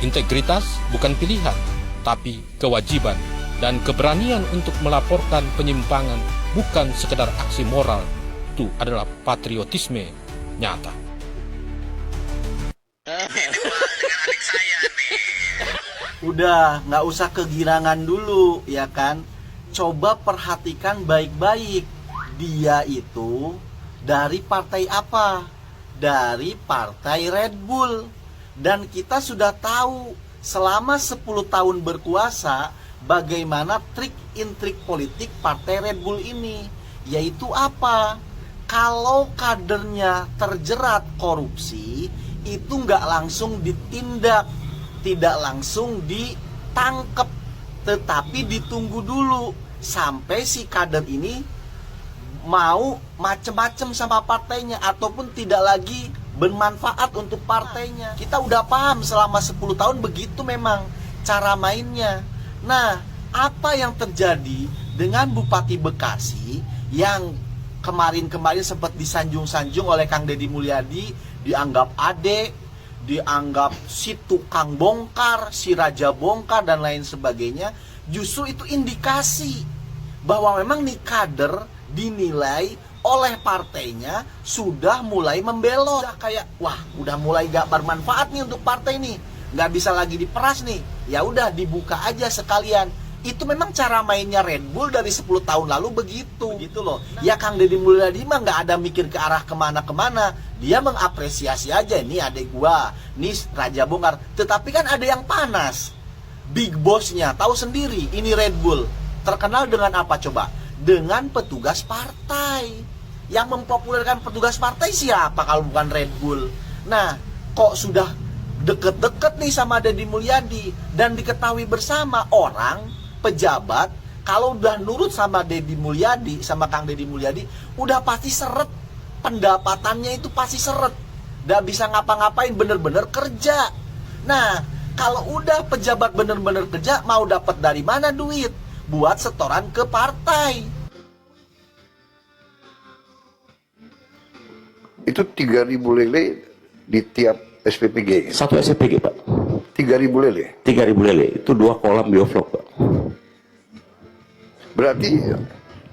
Integritas bukan pilihan, tapi kewajiban. Dan keberanian untuk melaporkan penyimpangan bukan sekedar aksi moral. Itu adalah patriotisme nyata. Udah, nggak usah kegirangan dulu, ya kan? Coba perhatikan baik-baik. Dia itu dari partai apa? Dari partai Red Bull. Dan kita sudah tahu selama 10 tahun berkuasa bagaimana trik-intrik politik partai Red Bull ini. Yaitu apa? Kalau kadernya terjerat korupsi, itu nggak langsung ditindak, tidak langsung ditangkep, tetapi ditunggu dulu sampai si kader ini mau macem-macem sama partainya ataupun tidak lagi bermanfaat untuk partainya. Kita udah paham selama 10 tahun begitu memang cara mainnya. Nah, apa yang terjadi dengan Bupati Bekasi yang kemarin-kemarin sempat disanjung-sanjung oleh Kang Deddy Mulyadi, dianggap adek, dianggap si tukang bongkar, si raja bongkar dan lain sebagainya, justru itu indikasi bahwa memang nih kader dinilai oleh partainya sudah mulai membelot. Sudah kayak, wah udah mulai gak bermanfaat nih untuk partai nih, gak bisa lagi diperas nih, ya udah dibuka aja sekalian. Itu memang cara mainnya Red Bull dari 10 tahun lalu begitu loh. Ya Kang Deddy Mulyadi mah nggak ada mikir ke arah kemana-kemana. Dia mengapresiasi aja, nih adek gua, nih raja bongkar. Tetapi kan ada yang panas. Big bossnya tahu sendiri, ini Red Bull terkenal dengan apa coba? Dengan petugas partai. Yang mempopulerkan petugas partai siapa kalau bukan Red Bull? Nah, kok sudah deket-deket nih sama Deddy Mulyadi dan diketahui bersama orang pejabat kalau udah nurut sama Deddy Mulyadi, sama Kang Deddy Mulyadi, udah pasti seret, pendapatannya itu pasti seret, nggak bisa ngapa-ngapain, bener-bener kerja. Nah, kalau udah pejabat bener-bener kerja, mau dapat dari mana duit buat setoran ke partai? Itu 3.000 lele di tiap SPPG. Satu SPPG, Pak. 3.000 lele. 3.000 lele itu 2 kolam bioflok, Pak. Berarti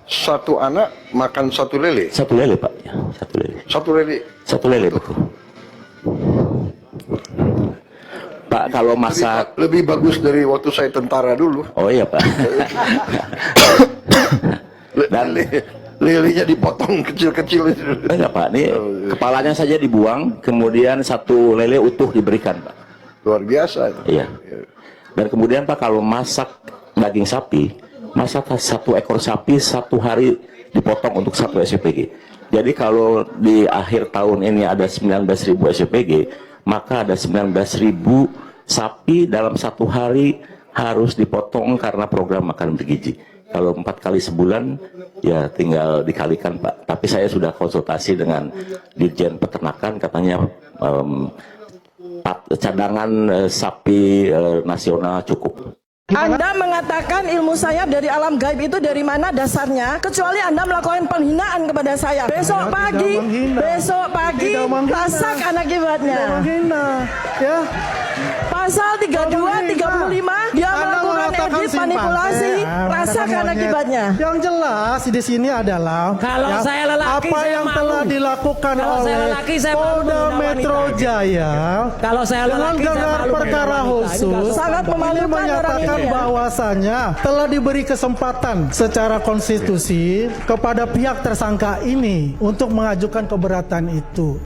satu anak makan 1 lele. 1 lele, Pak. Ya, 1 lele. 1 lele. 1 lele, betul. Pak, kalau masak lebih bagus dari waktu saya tentara dulu. Oh iya, Pak. Dan lelenya dipotong kecil-kecil itu. Enggak, Pak. Ini kepalanya saja dibuang, kemudian 1 lele utuh diberikan, Pak. Luar biasa. Iya. Dan kemudian Pak, kalau masak daging sapi, masak 1 ekor sapi 1 hari dipotong untuk 1 SPG. Jadi kalau di akhir tahun ini ada 19.000 SPG, maka ada 19.000 sapi dalam 1 hari harus dipotong karena program makan bergizi. Kalau 4 kali sebulan, ya tinggal dikalikan, Pak. Tapi saya sudah konsultasi dengan Dirjen Peternakan, katanya cadangan sapi nasional cukup. Anda mengatakan ilmu saya dari alam gaib itu dari mana dasarnya? Kecuali Anda melakukan penghinaan kepada saya. Besok pagi, rasakan akibatnya. Ya. Pasal 32, 35, dia melakukan edit manipulasi, rasakan akibatnya. Yang jelas di sini adalah Kalau saya lelaki, apa saya yang malu. telah dilakukan Kalau saya oleh lelaki, saya malu Polda menghina Metro wanita. Jaya Kalau saya dengan lelaki, saya gelar malu perkara menghina wanita. Ini khusus sangat ini memalukan menyatakan orang ini, ya. bahwasanya telah diberi kesempatan secara konstitusi kepada pihak tersangka ini untuk mengajukan keberatan itu.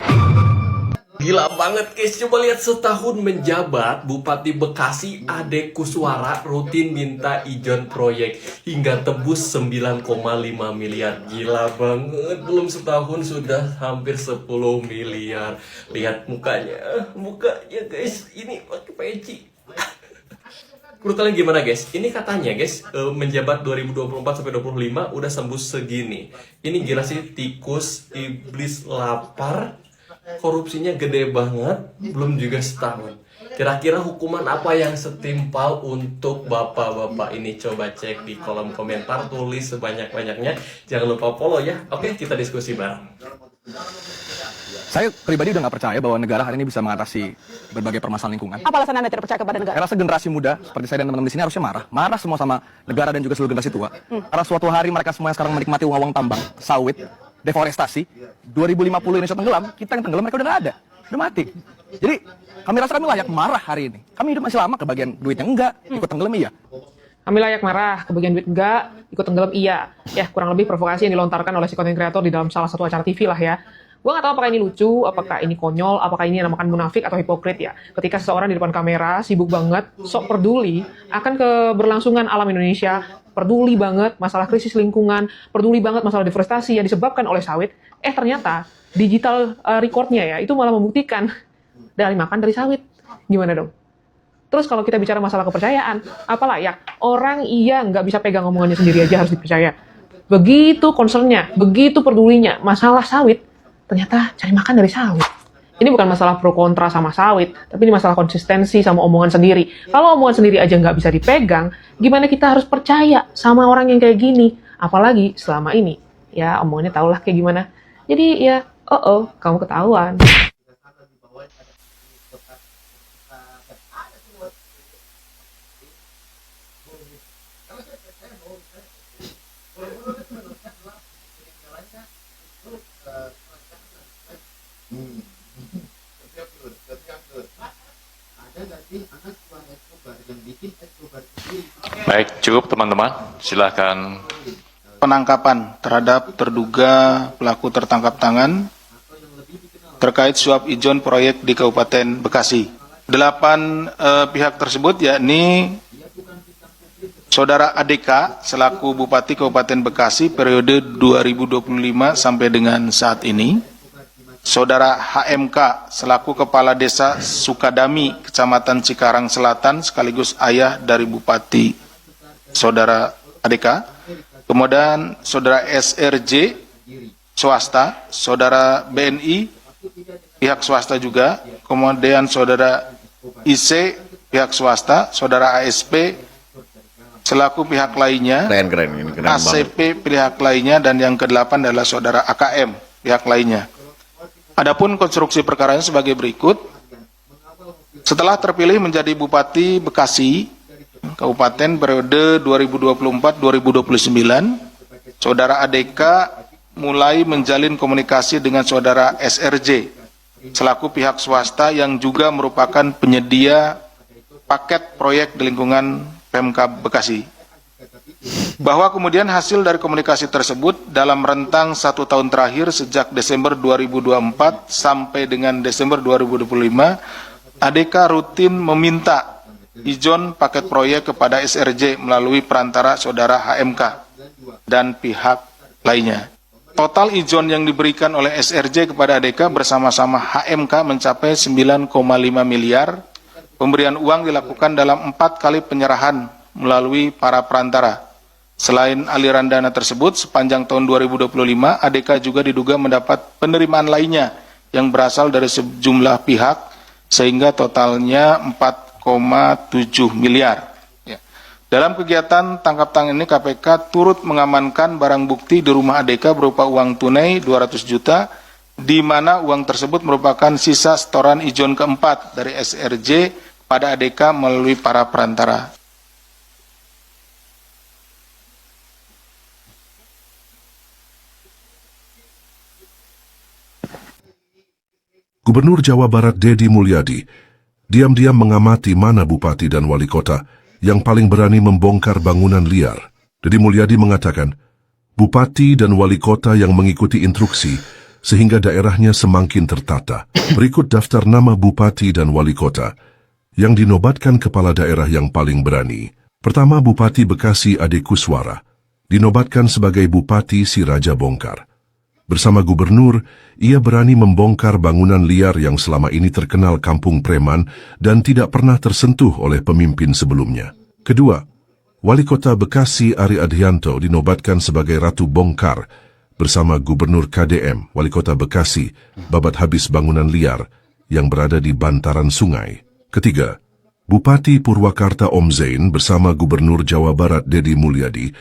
Gila banget guys, coba lihat setahun menjabat Bupati Bekasi Ade Kuswara rutin minta ijon proyek hingga tembus 9,5 miliar. Gila banget, belum setahun sudah hampir 10 miliar. Lihat mukanya guys, ini pakai peci. Menurut kalian gimana guys? Ini katanya guys, menjabat 2024 sampai 25 udah sembus segini. Ini gila sih, tikus, iblis lapar. Korupsinya gede banget, belum juga setahun. Kira-kira hukuman apa yang setimpal untuk bapak-bapak ini? Coba cek di kolom komentar, tulis sebanyak-banyaknya. Jangan lupa follow ya. Oke, kita diskusi bareng. Saya pribadi udah nggak percaya bahwa negara hari ini bisa mengatasi berbagai permasalahan lingkungan. Apa alasan Anda tidak percaya kepada negara? Saya rasa generasi muda seperti saya dan teman-teman di sini harusnya marah semua sama negara dan juga seluruh generasi tua. Karena suatu hari mereka semua yang sekarang menikmati uang-uang tambang, sawit, deforestasi, 2050 Indonesia tenggelam, kita yang tenggelam mereka udah nggak ada, udah mati. Jadi kami rasa kami layak marah hari ini. Kami hidup masih lama, kebagian duitnya enggak, ikut tenggelam iya. Kami layak marah, kebagian duit enggak, ikut tenggelam iya. Ya kurang lebih provokasi yang dilontarkan oleh si konten kreator di dalam salah satu acara TV lah ya. Gue gak tahu apakah ini lucu, apakah ini konyol, apakah ini yang namakan munafik atau hipokrit ya. Ketika seseorang di depan kamera sibuk banget, sok peduli akan keberlangsungan alam Indonesia, peduli banget masalah krisis lingkungan, peduli banget masalah deforestasi yang disebabkan oleh sawit, ternyata digital recordnya ya, itu malah membuktikan dari makan dari sawit. Gimana dong? Terus kalau kita bicara masalah kepercayaan, apa layak? Orang iya nggak bisa pegang omongannya sendiri aja harus dipercaya. Begitu concernnya, begitu pedulinya masalah sawit, ternyata cari makan dari sawit. Ini bukan masalah pro kontra sama sawit, tapi ini masalah konsistensi sama omongan sendiri. Kalau omongan sendiri aja nggak bisa dipegang, gimana kita harus percaya sama orang yang kayak gini? Apalagi selama ini, ya omongannya tau lah kayak gimana. Jadi ya, kamu ketahuan. Baik, cukup teman-teman. Silakan. Penangkapan terhadap terduga pelaku tertangkap tangan terkait suap ijon proyek di Kabupaten Bekasi. 8 pihak tersebut yakni Saudara ADK selaku Bupati Kabupaten Bekasi periode 2025 sampai dengan saat ini, Saudara HMK selaku Kepala Desa Sukadami, Kecamatan Cikarang Selatan sekaligus ayah dari Bupati Saudara ADK, kemudian Saudara SRJ swasta, Saudara BNI pihak swasta juga, kemudian Saudara IC pihak swasta, Saudara ASP selaku pihak lainnya, keren ACP pihak lainnya, dan yang ke-8 adalah Saudara AKM pihak lainnya. Adapun konstruksi perkaranya sebagai berikut. Setelah terpilih menjadi Bupati Bekasi Kabupaten periode 2024-2029, Saudara ADK mulai menjalin komunikasi dengan Saudara SRJ selaku pihak swasta yang juga merupakan penyedia paket proyek di lingkungan Pemkab Bekasi. Bahwa kemudian hasil dari komunikasi tersebut dalam rentang 1 tahun terakhir sejak Desember 2024 sampai dengan Desember 2025, ADK rutin meminta ijon paket proyek kepada SRJ melalui perantara Saudara HMK dan pihak lainnya. Total ijon yang diberikan oleh SRJ kepada ADK bersama-sama HMK mencapai 9,5 miliar. Pemberian uang dilakukan dalam 4 kali penyerahan melalui para perantara. Selain aliran dana tersebut, sepanjang tahun 2025, ADK juga diduga mendapat penerimaan lainnya yang berasal dari sejumlah pihak, sehingga totalnya 4,7 miliar. Ya. Dalam kegiatan tangkap tangan ini, KPK turut mengamankan barang bukti di rumah ADK berupa uang tunai 200 juta, di mana uang tersebut merupakan sisa setoran ijon keempat dari SRJ pada ADK melalui para perantara. Gubernur Jawa Barat Deddy Mulyadi diam-diam mengamati mana bupati dan wali kota yang paling berani membongkar bangunan liar. Deddy Mulyadi mengatakan, bupati dan wali kota yang mengikuti instruksi sehingga daerahnya semakin tertata. Berikut daftar nama bupati dan wali kota yang dinobatkan kepala daerah yang paling berani. Pertama, Bupati Bekasi Ade Kuswara dinobatkan sebagai Bupati si Raja Bongkar. Bersama gubernur, ia berani membongkar bangunan liar yang selama ini terkenal kampung preman dan tidak pernah tersentuh oleh pemimpin sebelumnya. Kedua, Wali Kota Bekasi Ari Adhianto dinobatkan sebagai Ratu Bongkar bersama Gubernur KDM Wali Kota Bekasi babat habis bangunan liar yang berada di bantaran sungai. Ketiga, Bupati Purwakarta Om Zain bersama Gubernur Jawa Barat Deddy Mulyadi,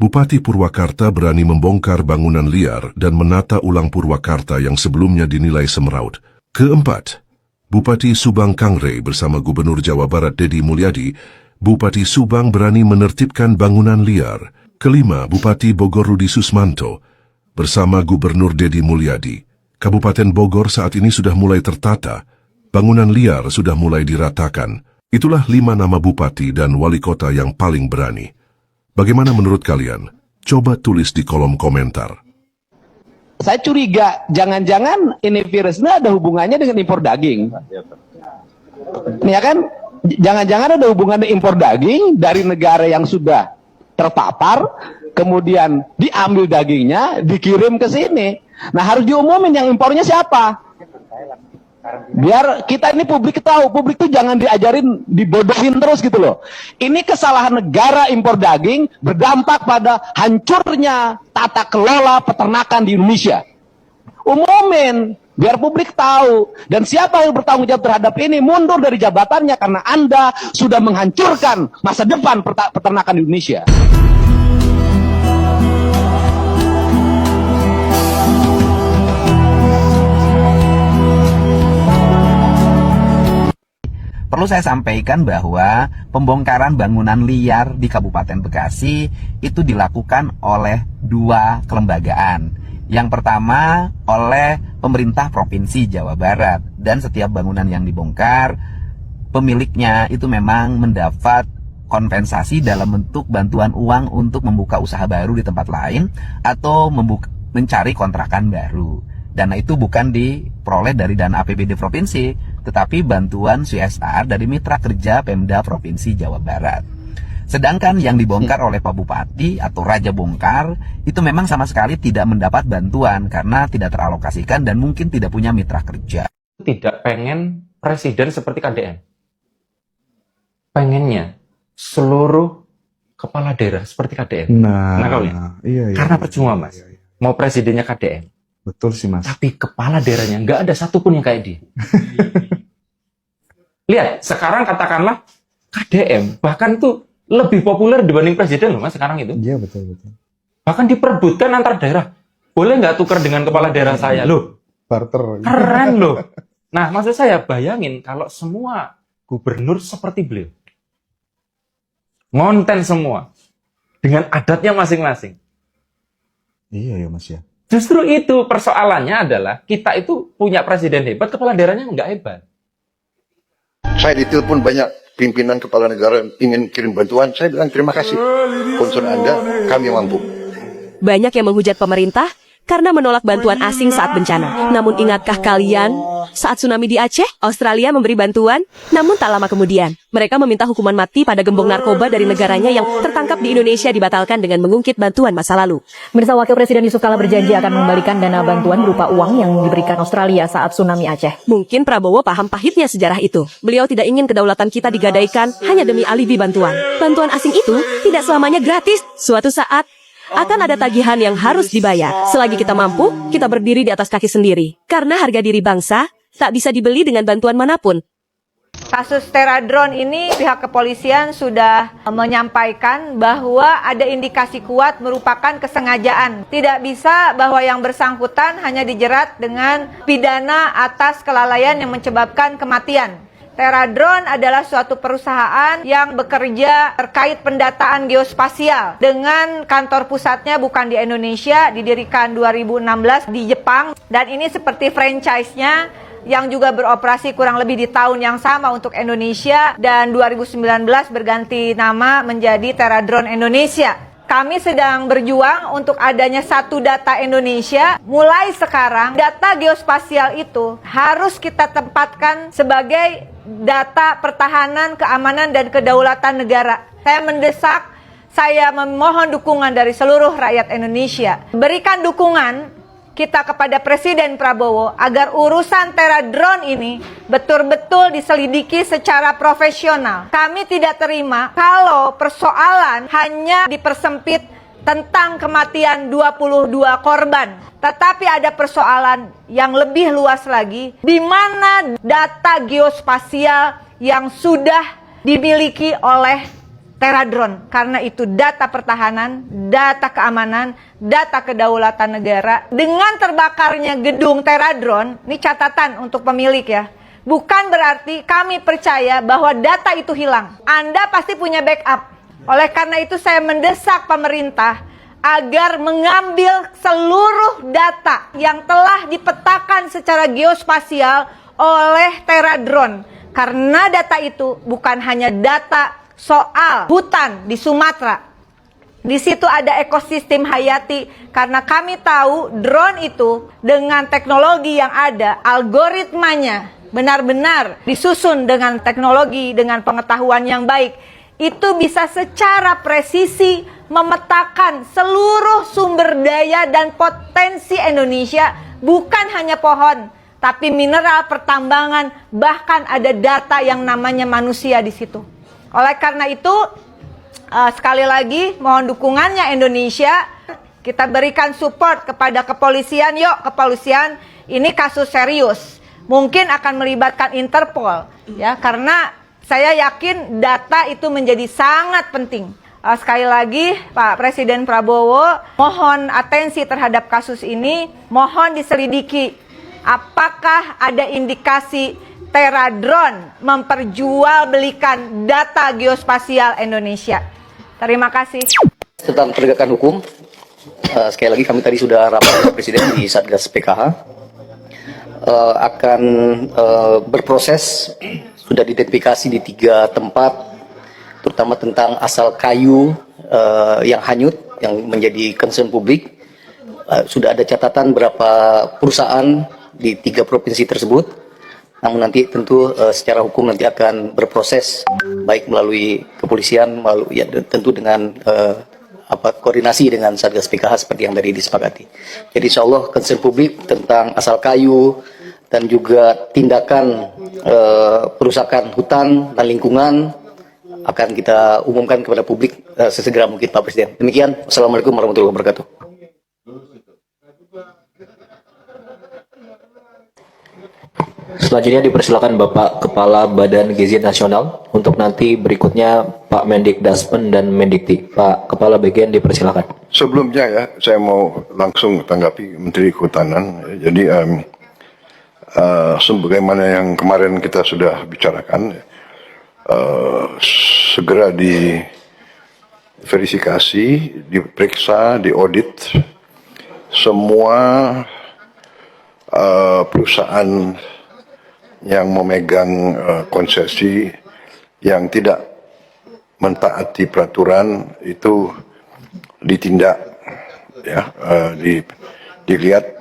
Bupati Purwakarta berani membongkar bangunan liar dan menata ulang Purwakarta yang sebelumnya dinilai semeraut. Keempat, Bupati Subang Kangre bersama Gubernur Jawa Barat Deddy Mulyadi, Bupati Subang berani menertibkan bangunan liar. Kelima, Bupati Bogor Rudi Susmanto bersama Gubernur Deddy Mulyadi. Kabupaten Bogor saat ini sudah mulai tertata, bangunan liar sudah mulai diratakan. Itulah 5 nama bupati dan wali kota yang paling berani. Bagaimana menurut kalian? Coba tulis di kolom komentar. Saya curiga, jangan-jangan ini virusnya ada hubungannya dengan impor daging. Ya kan? Jangan-jangan ada hubungannya impor daging dari negara yang sudah terpapar, kemudian diambil dagingnya, dikirim ke sini. Nah, harus diumumin yang impornya siapa. Biar kita ini publik tahu, publik tuh jangan diajarin, dibodohin terus gitu loh. Ini kesalahan negara impor daging berdampak pada hancurnya tata kelola peternakan di Indonesia. Umumin, biar publik tahu. Dan siapa yang bertanggung jawab terhadap ini mundur dari jabatannya karena Anda sudah menghancurkan masa depan peternakan di Indonesia. Perlu saya sampaikan bahwa pembongkaran bangunan liar di Kabupaten Bekasi itu dilakukan oleh 2 kelembagaan. Yang pertama oleh pemerintah Provinsi Jawa Barat, dan setiap bangunan yang dibongkar pemiliknya itu memang mendapat kompensasi dalam bentuk bantuan uang untuk membuka usaha baru di tempat lain atau mencari kontrakan baru. Dana itu bukan diperoleh dari dana APBD provinsi, tetapi bantuan CSR dari mitra kerja Pemda Provinsi Jawa Barat. Sedangkan yang dibongkar oleh Pak Bupati atau Raja Bongkar itu memang sama sekali tidak mendapat bantuan karena tidak teralokasikan dan mungkin tidak punya mitra kerja. Tidak pengen presiden seperti KDM. Pengennya seluruh kepala daerah seperti KDM. Nah kalau iya. Karena percuma Mas. Mau presidennya KDM. Betul sih Mas. Tapi kepala daerahnya nggak ada satupun yang kayak dia. Lihat, sekarang katakanlah KDM bahkan tuh lebih populer dibanding presiden loh Mas sekarang itu. Iya betul. Bahkan diperebutkan antar daerah. Boleh nggak tukar dengan kepala daerah saya loh? Barter. Keren loh. Nah maksud saya bayangin kalau semua gubernur seperti beliau. Ngonten semua. Dengan adatnya masing-masing. Iya ya Mas ya. Justru itu persoalannya adalah kita itu punya presiden hebat, kepala daerahnya nggak hebat. Saya ditelepon banyak pimpinan kepala negara yang ingin kirim bantuan. Saya bilang terima kasih. Concern Anda, kami mampu. Banyak yang menghujat pemerintah karena menolak bantuan asing saat bencana. Namun ingatkah kalian, saat tsunami di Aceh, Australia memberi bantuan? Namun tak lama kemudian, mereka meminta hukuman mati pada gembong narkoba dari negaranya yang tertangkap di Indonesia dibatalkan dengan mengungkit bantuan masa lalu. Pemirsa, Wakil Presiden Yusuf Kala berjanji akan mengembalikan dana bantuan berupa uang yang diberikan Australia saat tsunami Aceh. Mungkin Prabowo paham pahitnya sejarah itu. Beliau tidak ingin kedaulatan kita digadaikan hanya demi alibi bantuan. Bantuan asing itu tidak selamanya gratis. Suatu saat akan ada tagihan yang harus dibayar. Selagi kita mampu, kita berdiri di atas kaki sendiri. Karena harga diri bangsa tak bisa dibeli dengan bantuan manapun. Kasus Teradron ini pihak kepolisian sudah menyampaikan bahwa ada indikasi kuat merupakan kesengajaan. Tidak bisa bahwa yang bersangkutan hanya dijerat dengan pidana atas kelalaian yang menyebabkan kematian. Teradron adalah suatu perusahaan yang bekerja terkait pendataan geospasial dengan kantor pusatnya bukan di Indonesia, didirikan 2016 di Jepang, dan ini seperti franchise-nya yang juga beroperasi kurang lebih di tahun yang sama untuk Indonesia, dan 2019 berganti nama menjadi Teradron Indonesia. Kami sedang berjuang untuk adanya satu data Indonesia. Mulai sekarang, data geospasial itu harus kita tempatkan sebagai data pertahanan, keamanan, dan kedaulatan negara. Saya mendesak, saya memohon dukungan dari seluruh rakyat Indonesia. Berikan dukungan kita kepada Presiden Prabowo agar urusan Teradron ini betul-betul diselidiki secara profesional. Kami tidak terima kalau persoalan hanya dipersempit tentang kematian 22 korban. Tetapi ada persoalan yang lebih luas lagi, di mana data geospasial yang sudah dimiliki oleh Teradron. Karena itu data pertahanan, data keamanan, data kedaulatan negara. Dengan terbakarnya gedung Teradron, ini catatan untuk pemilik ya, bukan berarti kami percaya bahwa data itu hilang. Anda pasti punya backup. Oleh karena itu saya mendesak pemerintah agar mengambil seluruh data yang telah dipetakan secara geospasial oleh Teradron. Karena data itu bukan hanya data soal hutan di Sumatera. Di situ ada ekosistem hayati, karena kami tahu drone itu dengan teknologi yang ada, algoritmanya benar-benar disusun dengan teknologi, dengan pengetahuan yang baik. Itu bisa secara presisi memetakan seluruh sumber daya dan potensi Indonesia, bukan hanya pohon, tapi mineral, pertambangan, bahkan ada data yang namanya manusia di situ. Oleh karena itu, sekali lagi mohon dukungannya Indonesia. Kita berikan support kepada kepolisian. Yuk kepolisian, ini kasus serius. Mungkin akan melibatkan Interpol, ya, karena saya yakin data itu menjadi sangat penting. Sekali lagi, Pak Presiden Prabowo, mohon atensi terhadap kasus ini. Mohon diselidiki apakah ada indikasi Teradron memperjualbelikan data geospasial Indonesia. Terima kasih. Tentang penegakan hukum, sekali lagi kami tadi sudah rapat Presiden di Satgas PKH, akan berproses. Sudah diidentifikasi di 3 tempat, terutama tentang asal kayu yang hanyut, yang menjadi concern publik. Sudah ada catatan berapa perusahaan di 3 provinsi tersebut. Namun nanti tentu secara hukum nanti akan berproses, baik melalui kepolisian, melalui ya, tentu dengan koordinasi dengan Satgas PKH seperti yang tadi disepakati. Jadi insya Allah concern publik tentang asal kayu, dan juga tindakan perusakan hutan dan lingkungan akan kita umumkan kepada publik sesegera mungkin, Pak Presiden. Demikian, Assalamualaikum warahmatullahi wabarakatuh. Selanjutnya dipersilakan Bapak Kepala Badan Gizi Nasional, untuk nanti berikutnya Pak Mendik Daspen dan Mendikti. Pak Kepala Bagian dipersilakan. Sebelumnya ya, saya mau langsung tanggapi Menteri Kehutanan. Jadi sebagaimana yang kemarin kita sudah bicarakan, segera diverifikasi, diperiksa, diaudit semua perusahaan yang memegang konsesi yang tidak mentaati peraturan itu ditindak, ya, dilihat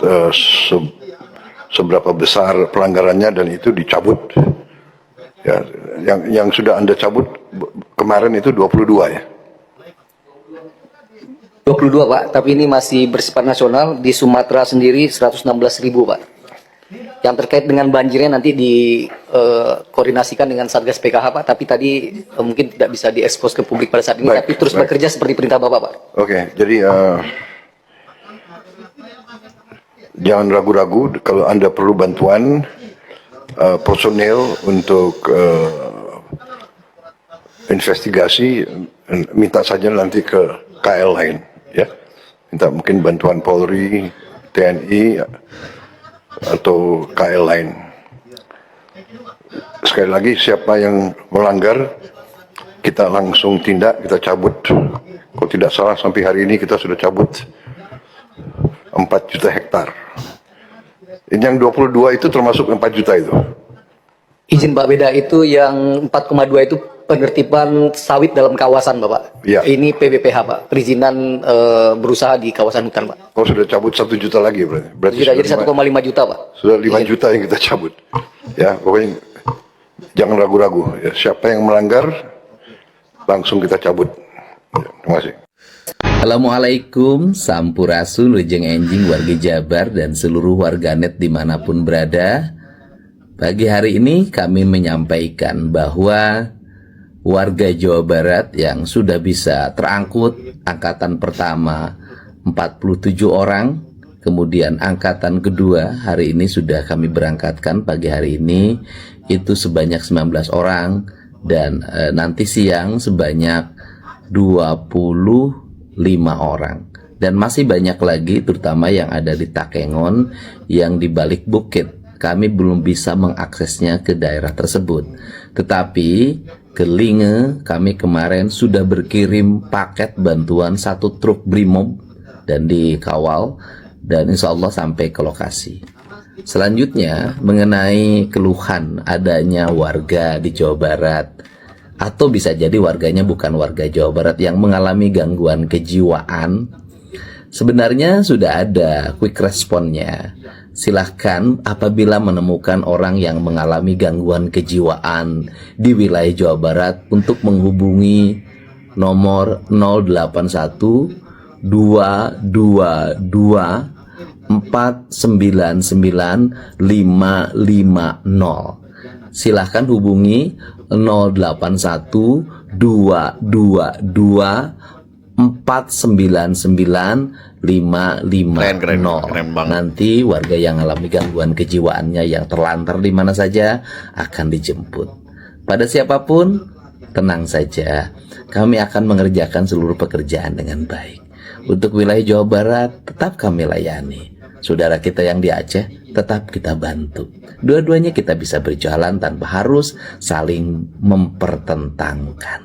seberapa besar pelanggarannya dan itu dicabut. Ya, yang sudah Anda cabut kemarin itu 22 ya. 22 Pak, tapi ini masih bersifat nasional. Di Sumatera sendiri 116.000 Pak. Yang terkait dengan banjirnya nanti dikoordinasikan dengan Satgas PKH Pak, tapi tadi mungkin tidak bisa diekspos ke publik pada saat ini. Baik, tapi terus bekerja seperti perintah Bapak Pak. Oke, jadi jangan ragu-ragu kalau Anda perlu bantuan personil untuk investigasi, minta saja nanti ke KL lain, ya. Minta mungkin bantuan Polri, TNI, atau KL lain. Sekali lagi, siapa yang melanggar, kita langsung tindak, kita cabut. Kalau tidak salah, sampai hari ini kita sudah cabut 4 juta hektar. Ini yang 22 itu termasuk 4 juta itu. Izin Pak, beda itu yang 4,2 itu penertiban sawit dalam kawasan Bapak. Ya. Ini PBPH Pak, perizinan berusaha di kawasan hutan Pak. Oh, sudah cabut 1 juta lagi berarti. Sudah jadi 1,5 juta Pak. Sudah 5 juta yang kita cabut. Ya, pokoknya jangan ragu-ragu. Ya, siapa yang melanggar langsung kita cabut. Ya, terima kasih. Assalamualaikum, sampurasun, lujeng enjing warga Jabar dan seluruh warganet dimanapun berada. Pagi hari ini kami menyampaikan bahwa warga Jawa Barat yang sudah bisa terangkut angkatan pertama 47 orang, Kemudian angkatan kedua hari ini sudah kami berangkatkan pagi hari ini itu sebanyak 19 orang dan nanti siang sebanyak 25 orang. Dan masih banyak lagi terutama yang ada di Takengon yang di balik bukit. Kami belum bisa mengaksesnya ke daerah tersebut. Tetapi ke Linge kami kemarin sudah berkirim paket bantuan 1 truk Brimob dan dikawal dan insya Allah sampai ke lokasi. Selanjutnya mengenai keluhan adanya warga di Jawa Barat atau bisa jadi warganya bukan warga Jawa Barat yang mengalami gangguan kejiwaan, sebenarnya sudah ada quick responnya. Silahkan apabila menemukan orang yang mengalami gangguan kejiwaan di wilayah Jawa Barat untuk menghubungi nomor 081 222 499 550. Silahkan hubungi 081 222 499 550. Nanti warga yang mengalami gangguan kejiwaannya yang terlantar di mana saja akan dijemput. Pada siapapun, tenang saja. Kami akan mengerjakan seluruh pekerjaan dengan baik. Untuk wilayah Jawa Barat tetap kami layani. Saudara kita yang di Aceh tetap kita bantu. Dua-duanya kita bisa berjalan tanpa harus saling mempertentangkan.